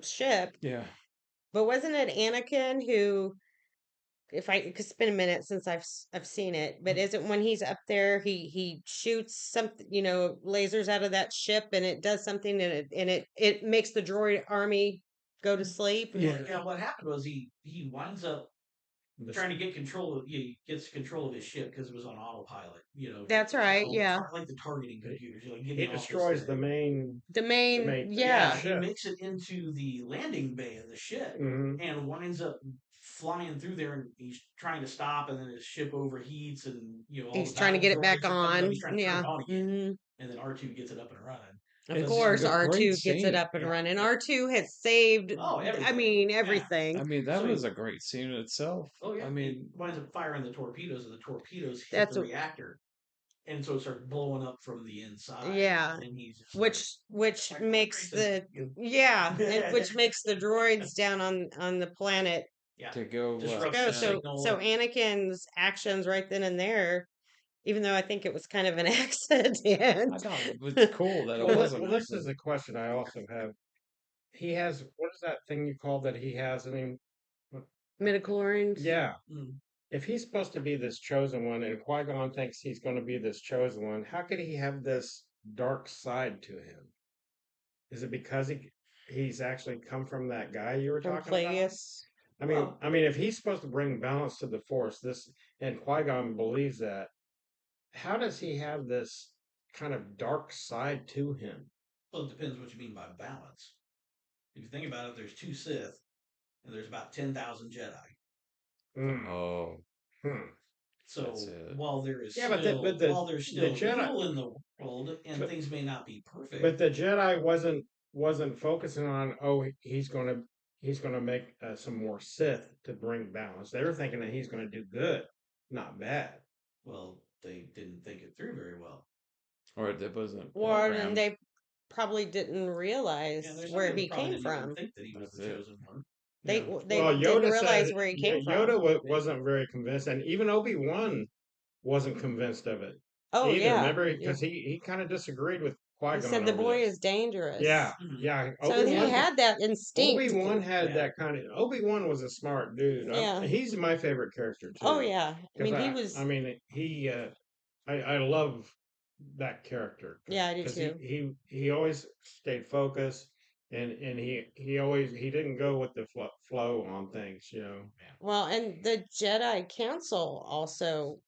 ship. Yeah. But wasn't it Anakin who, if I, because it's been a minute since I've seen it, but isn't when he's up there, he shoots something, lasers out of that ship, and it does something, and it makes the droid army go to sleep. Yeah, what happened was he winds up the trying to get control of he gets control of his ship because it was on autopilot. That's right. Yeah, Like the targeting computers. Like he getting off this destroys the thing. main the main. Yeah, Yeah, he makes it into the landing bay of the ship hmm and winds up flying through there, and he's trying to stop, and then his ship overheats, and all he's the trying to battle get it back droids are coming up. on. He's trying to turn Yeah. it on again, Hmm. and then R2 gets it up and running. Of It's course, a great R2 gets it scene. up and Yeah. running. R2 has saved, Oh, I everything. mean, Yeah. everything. I mean, that So was a great scene in itself. Oh yeah, I he mean, winds up firing the torpedoes, and the torpedoes hit That's the a, reactor, and so it starts blowing up from the inside. yeah, And he's just which like makes racing. yeah, and which makes the droids down on the planet Yeah, to go disrupt go. the So signal. so Anakin's actions right then and there, even though I think it was kind of an accident. I thought it was cool that it Well, wasn't. this is a question I also have. He has, what is that thing you call that he has in him? Midichlorians. Yeah. Mm. If he's supposed to be this chosen one, and Qui-Gon thinks he's going to be this chosen one, how could he have this dark side to him? Is it because he's actually come from that guy you were From talking about? Plagueis. I mean, if he's supposed to bring balance to the Force, and Qui-Gon believes that, how does he have this kind of dark side to him? Well, it depends what you mean by balance. If you think about it, there's 2 Sith, and there's about 10,000 Jedi. Hmm. Oh, Hmm. So That's it. while there is Yeah, still while there's the still Jedi, evil in the world and but, things may not be perfect, but the Jedi wasn't focusing on he's gonna make some more Sith to bring balance. They were thinking that he's gonna do good, not bad. well, they didn't think it through very well. Or it wasn't Or then programmed. they probably didn't Yeah, realize there's some where people he probably came didn't even from. think that he was That's the it. chosen one. They Yeah. they Well, didn't Yoda realize said where he came Yoda from. wasn't very convinced, and even Obi-Wan wasn't convinced of it Oh either. yeah, Remember, yeah. because he kind of disagreed with He Qui-Gon said the over boy this. is dangerous. Yeah, Mhm. yeah. So he had that instinct. Obi-Wan had Yeah. that kind of. Obi-Wan was a smart dude. Yeah. He's my favorite character Oh too. yeah. I Because mean, he was. I mean, I love that character. Yeah, I do Because too. he always stayed focused, and he didn't go with the flow on things. You know. Well, and the Jedi Council also.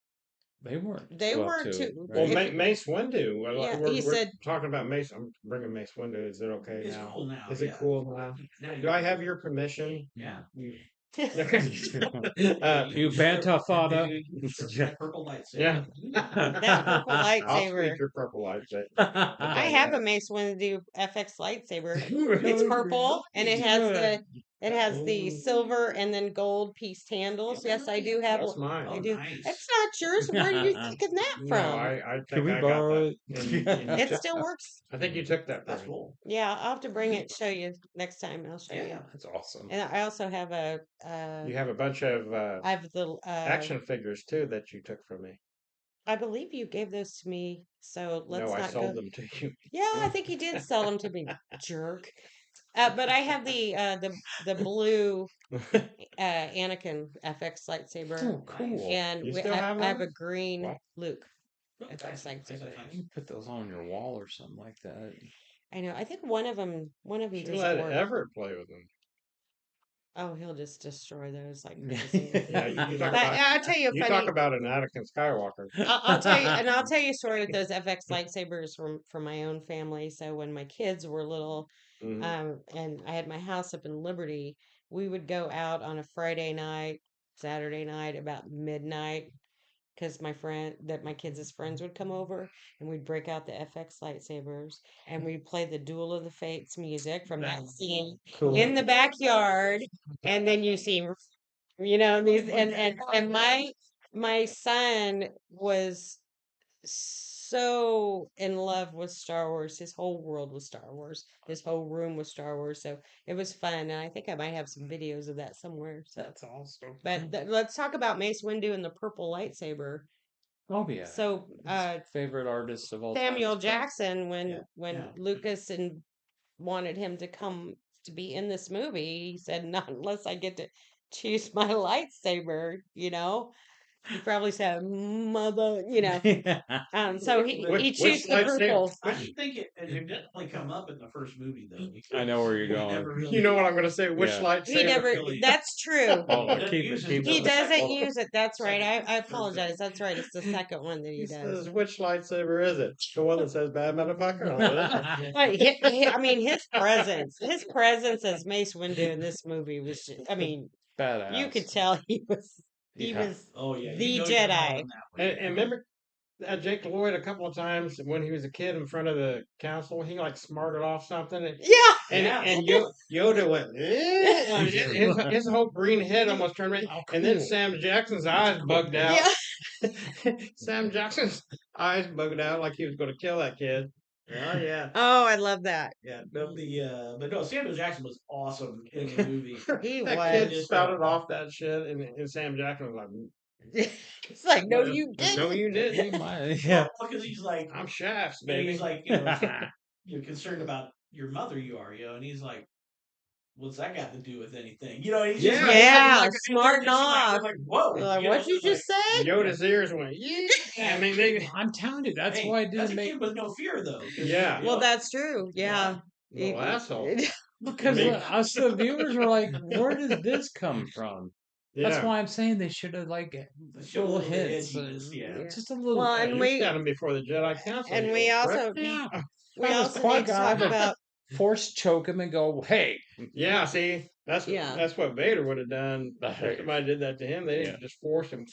They weren't They well weren't too. too. Well, Right? Mace Windu. Yeah, We're he said. talking about Mace. I'm bringing Mace Windu. Is it okay It's now? cool now. Is Yeah. it cool now? Now Do I have your permission? Yeah. You, You Banta father. That purple lightsaber. yeah. That purple I'll lightsaber. speak your purple lightsaber. I have a Mace Windu FX lightsaber. It's purple and it has the silver and then gold pieced handles. Yes, I do have That's one. mine. I Oh, do. nice. It's not yours. Where are you taking that No, from? I Can think we I got borrow that. it? And you It took- still works. I think you took that That's from me. cool. Yeah, I'll have to bring it. Show you next time. I'll show you. Yeah. That's awesome. And I also have a. You have a bunch of I have the. action figures too that you took from me. I believe you gave those to me. So let's No, I not sold go. them to you. Yeah, I think you did sell them to me, jerk. But I have the blue Anakin FX lightsaber, Oh, cool. and You still have I have a those? green Wow. Luke Oh, FX nice, nice, lightsaber. nice. You can put those on your wall or something like that. I know. I think one of them You doesn't let work. Everett play with them. Oh, he'll just destroy those like Yeah. crazy. Yeah, you talk But about I'll tell you a you funny. talk about an Anakin Skywalker. I'll tell you, and I'll tell you a story with those FX lightsabers from my own family. So when my kids were little, Mhm. and I had my house up in Liberty, we would go out on a Friday night, Saturday night about midnight, because my kids' friends would come over, and we'd break out the FX lightsabers, and we'd play the Duel of the Fates music from that scene Cool. in the backyard, and then you see, these, and my son was so in love with Star Wars. His whole world was Star Wars. His whole room was Star Wars. So it was fun, and I think I might have some videos of that somewhere. So, That's awesome. but let's talk about Mace Windu and the purple lightsaber. Oh yeah. So, Favorite artist of all Samuel time. Jackson, when Yeah. Lucas and wanted him to come to be in this movie, he said, "Not unless I get to choose my lightsaber." He probably said, "Mother," So he Which chose the lightsaber? purple. I should think it definitely come up in the first movie though. I know where you're We going. never really- You know what I'm going to say? Which Yeah. lightsaber? He never. really- That's true. Oh, Doesn't keep use it. his Keep He it. doesn't use it. That's right. I Second. apologize. That's right. It's the second one that he He does. says, which lightsaber is it? The one that says "bad motherfucker" on it. I mean, his presence as Mace Windu in this movie was just, I mean, Badass. you could tell he was Yeah. Oh yeah, the you know Jedi. you're hauling that one. And remember Jake Lloyd a couple of times when he was a kid in front of the council, he like smarted off something, and Yeah. Yoda went, eh, his whole green head almost turned red, and then Sam Jackson's eyes bugged out. Yeah. Sam Jackson's eyes bugged out like he was going to kill that kid. Oh yeah. Oh, I love that. Yeah, no, but no, Samuel Jackson was awesome in the movie. He That was. kid spouted off that shit, and Sam Jackson was like, It's like, no, you didn't. No, you didn't. Yeah. Because he's like, I'm Shafts, and baby. he's like, you're concerned about your mother, and he's like, what's that got to do with anything? He's just Yeah, like, smarting off. Like, whoa, You're like, what'd you just say? Yoda's ears went, yeah. I mean, I'm telling you, that's hey, why I that's didn't a make. kid with no fear though. Yeah. Well, that's true. Yeah. little asshole. Because us, the viewers, were like, "Where did this come from?" Yeah. That's why I'm saying they should have like little hints, yeah. just a little. Well, and we got him before the Jedi Council. And we also, Yeah. we That was also need to talk Qui-Gon. about. Force choke him and go, "Hey." Yeah, see, that's Yeah. that's what Vader would have done. If Right. somebody did that to him, they Yeah. didn't just force him.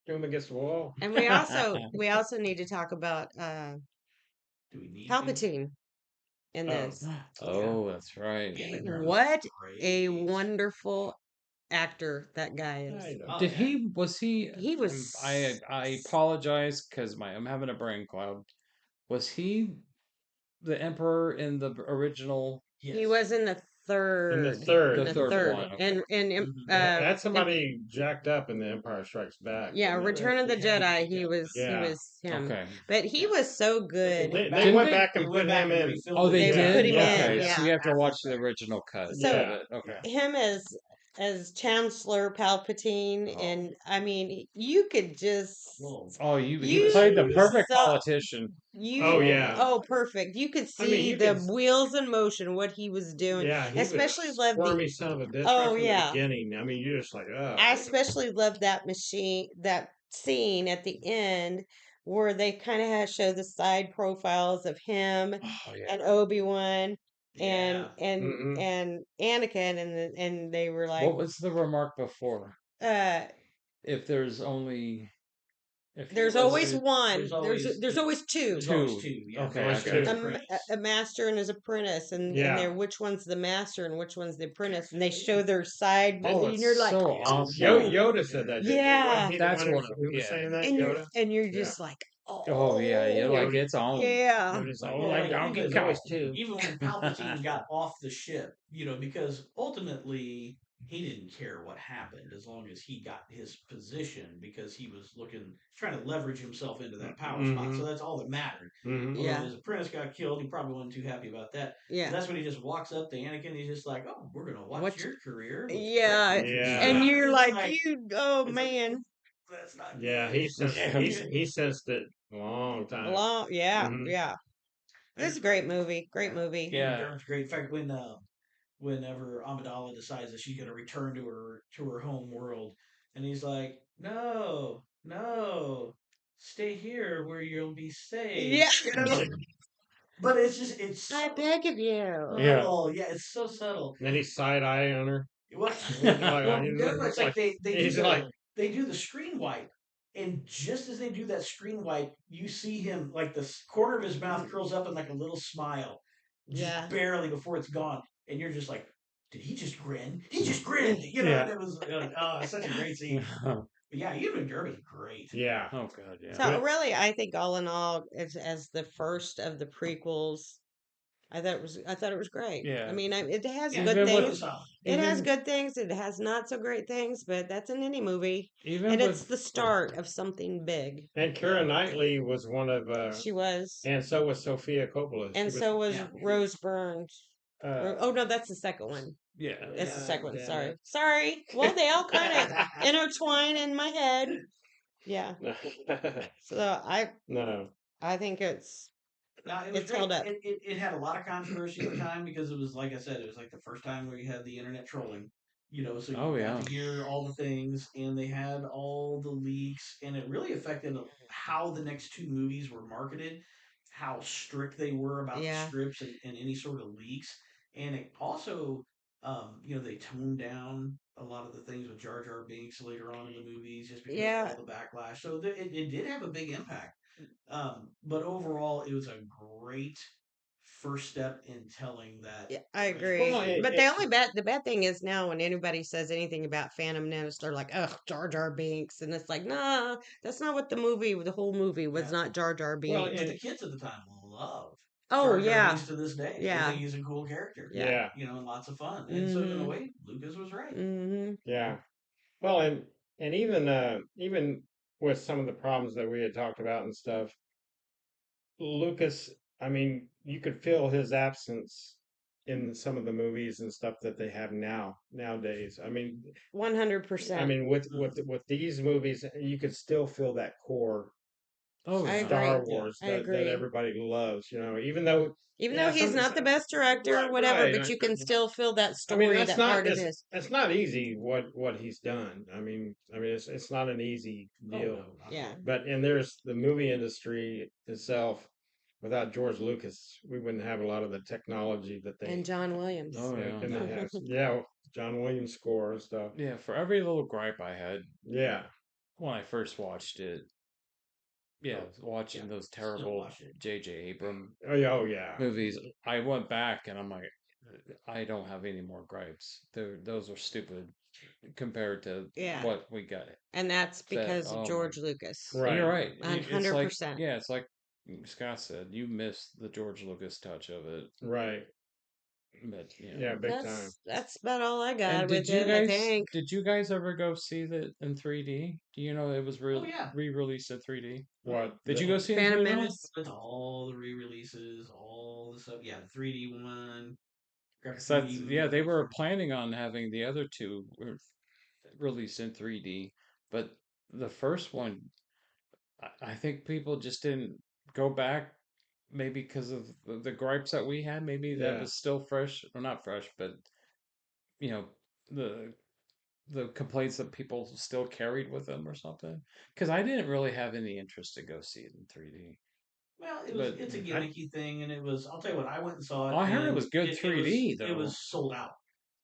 threw him against the wall. And we also need to talk about Do we need to? Palpatine in Oh. this. Oh, that's right. Yeah, that was What a great. wonderful actor that guy I is. know. Oh, Did yeah. he? Was he? He was. I apologize because I'm having a brain cloud. Was he the emperor in the original? He Yes. was in the third. In the third. In The the third third. one, And Mhm. That's somebody jacked up in The Empire Strikes Back. yeah, wasn't it? Return of the Yeah, Jedi. He yeah. was Yeah. him. Okay. But he Yeah. was so They good. went They Didn't went they- back They and went put back him and in. refilmed Oh, it. they They did. put him Yeah. in. Okay, Yeah. so you have to After watch the the fact. original cut. So- of it. Okay. Him as Chancellor Palpatine, Oh. and I mean, you could just Well, Oh, he You played the perfect saw- politician. Oh, yeah. Oh, perfect. You could I mean, see you the could- wheels in motion, what he was doing. Yeah, he especially was loved the squirmy son of a bitch Oh, right from yeah. the beginning. I mean, you're just like, oh. I especially loved that scene at the end where they kind of show the side profiles of him Oh yeah. and Obi-Wan and yeah. Mhm. and Anakin, and they were like, What was the remark before? uh, If there's only, if there's was always it- one. There's there's always two. There's always Two. two. Yeah. Okay, Always I two. got A, you. m- a master and his apprentice, and Yeah. they're which one's the master and which one's the apprentice, and they show their side, Oh, and it's you're like, so "Oh." awesome. Yoda said that. didn't he? Yeah. Wasn't he the That's one who- what- who was yeah. saying that. and Yoda. you're Yeah. just like, Oh yeah, you're like Yoda. it's on. yeah. Yoda's like, Well, oh, like like, Donkey even- Kong too. Even when Palpatine got off the ship, because ultimately he didn't care what happened as long as he got his position because he was trying to leverage himself into that power spot. Mhm. So that's all that mattered. Mhm. Although Yeah. his apprentice got killed, he probably wasn't too happy about that. Yeah. And that's when he just walks up to Anakin. He's just like, "Oh, we're gonna watch Watch- your career." with Yeah. great Yeah. interest." And you're It's like, oh it's like, man. That's not. Yeah, good. he sensed he sensed it a long time. Long, yeah, Mhm. yeah. This is a great movie. Great movie. Yeah. Dermot's great. In fact, whenever Amidala decides that she's going to return to her home world, and he's like, "No, no, stay here where you'll be safe." Yeah. But it's I so beg of you. subtle. Yeah, it's so subtle. And then he's side eyeing on her. What? Like, Well, you the know, other part's it's like like- they do he's the, like- they do the screen wipe, and just as they do that screen wipe, you see him like the corner of his mouth curls up in like a little smile, just Yeah. barely before it's gone, and you're just like, did he just grin? He just grinned, Yeah. And it was like, oh, it's such a great scene. But yeah, Ewan McDermott's great. Yeah. Oh god, yeah. So really, I think all in all, as the first of the prequels, I thought it was great. Yeah. I mean, it has Yeah, good even with- things. solid. It has even- good things. It has not so great things, but that's in any movie, Even and with, it's the start of something big. And Keira Knightley was one of, She was, and so was Sophia Coppola. and She so was yeah. Rose Byrne. uh, Oh no, that's the second one. yeah. That's the Yeah, second one. damn Sorry. Well, they all kind of intertwine in my head. Yeah. So no. I think it's No, it was It's great. held up. It had a lot of controversy at the time because it was, like I said, it was like the first time we had the internet trolling. So you Oh, got yeah. to hear all the things, and they had all the leaks, and it really affected how the next two movies were marketed, how strict they were about the Yeah. scripts and any sort of leaks, and it also, they toned down a lot of the things with Jar Jar Binks later on in the movies just because Yeah. of all the backlash. So it did have a big impact. But overall, it was a great first step in telling that. Yeah, I agree. Well, But the bad thing is now when anybody says anything about Phantom Menace, they're like, "Ugh, Jar Jar Binks," and it's like, nah, that's not what the whole movie was. Yeah. Not Jar Jar Binks. Well, But the kids at the time love Oh, Jar Jar yeah. Binks to this day. Yeah. They think he's a cool character. Yeah. And lots of fun. And so in a Mhm. way, Lucas was right. Mm-hmm. Yeah. Well, and even with some of the problems that we had talked about and stuff, Lucas, I mean, you could feel his absence in some of the movies and stuff that they have nowadays. I mean, 100%. I mean, with these movies, you could still feel that core Oh, I yeah. agree. Star Wars I that agree. everybody loves. Even though Even yeah, though he's some- not the best director or Right, whatever, right. but you can still feel that I story, mean, that's that not part of it's, his. it's not easy what he's done. I mean, it's not an easy Oh, deal. no, not at Yeah. all. But and there's the movie industry itself. Without George Lucas, we wouldn't have a lot of the technology that they And John Williams. Oh, yeah. and they have. Yeah, John Williams score and stuff. Yeah, for every little gripe I had, Yeah, when I first watched it, yeah, watching those terrible watch it. J.J. Abrams Oh yeah. movies, I went back and I'm like, I don't have any more gripes. Those are stupid compared to Yeah. what we got. And that's because of oh my- George Lucas. Right. You're right. It's like, 100%. yeah, it's like Scott said, you missed the George Lucas touch of it. Right. But Yeah, big time. That's about all I got And with it, I think. did you guys ever go see it in 3D? Do you know it was yeah. re-released in 3D? What? Did you go see it in Phantom 3D? Menace? With all the re-releases, all the stuff. Yeah, the 3D one. Yeah, they were planning on having the other two released in 3D, but the first one, I think people just didn't go back, maybe because of the gripes that we had. Maybe that Yeah. was still fresh, or not fresh, but you know, the complaints that people still carried with them or something. Because I didn't really have any interest to go see it in 3D. Well, But it's a gimmicky thing, and it was. I'll tell you what, I went and saw it. I heard it and was good 3D It though. was sold out.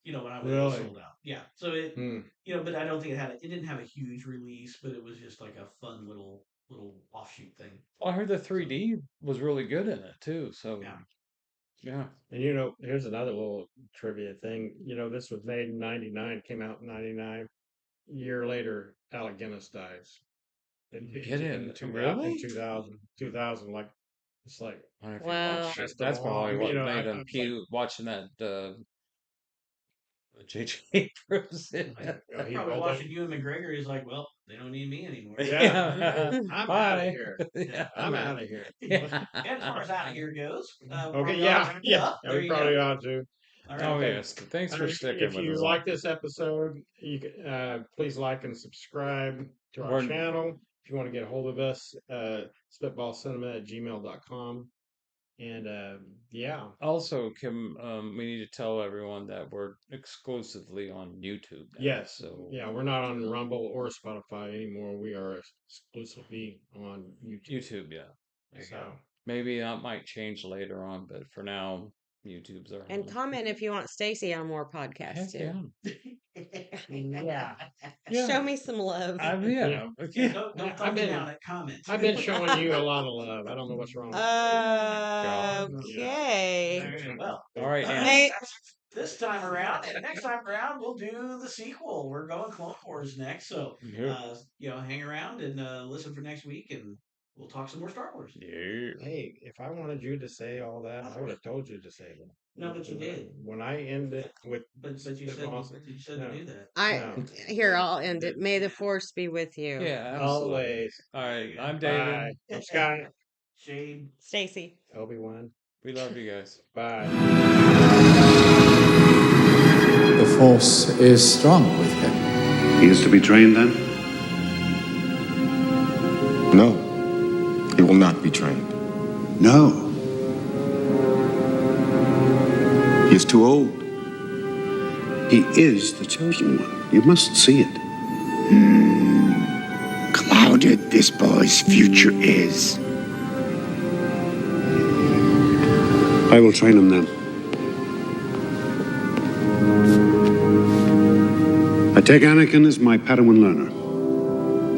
You know, when I went, it Really? was sold out. Yeah. So it, Hmm. you know, but I don't think it didn't have a huge release, but it was just like a fun little offshoot thing. I heard the 3D was really good in it too. So Yeah. yeah. And here's another little trivia thing. This was made in '99, came out in '99. A year later, Alec Guinness dies. In 2000, like it's like Wow. That's probably what You know, made I- them I'm cute watching that J.J. Abrams. He he probably rolled watching Ewan McGregor. He's like, well, they don't need me anymore. Yeah. I'm Bye. out of here. Yeah, I'm out of here. Yeah. And as far as out of here goes, Okay, probably ought yeah, to wrap it yeah. up. Yeah, There we you probably go. ought to. All right. Oh Okay. yes. Thanks for sticking If with you us. like this episode, you can, please like and subscribe to our We're- channel. If you want to get a hold of us, spitballcinema@gmail.com. And yeah, Also, Kim, we need to tell everyone that we're exclusively on YouTube now. yes, So yeah, we're not on Rumble or Spotify anymore. We are exclusively on YouTube. YouTube, yeah. So Maybe that might change later on, but for now, YouTube's our And home. comment if you want Stacy on more podcasts Heck too. yeah, Show me some love. Yeah. Yeah, don't thumb me down at comments. I've been showing you a lot of love. I don't know what's wrong. Okay. All right, well, All right, Hey. this time around, and next time around, we'll do the sequel. We're going Clone Wars next, so hang around and listen for next week, and we'll talk some more Star Wars. Yeah. Hey, if I wanted you to say all that, I would have told you to say that. No, but you did. When I end it with, But you said No. to do that. Here, I'll end it. May the force be with you. Yeah, absolutely. always. All right, I'm Bye. David. I'm Scott. Shade. Stacy. Obi-Wan. We love you guys. Bye. The Force is strong with him. He is to be trained then? No, he will not be trained. No. He is too old. He is the chosen one. You must see it. Clouded this boy's future is. I will train him then. I take Anakin as my Padawan learner.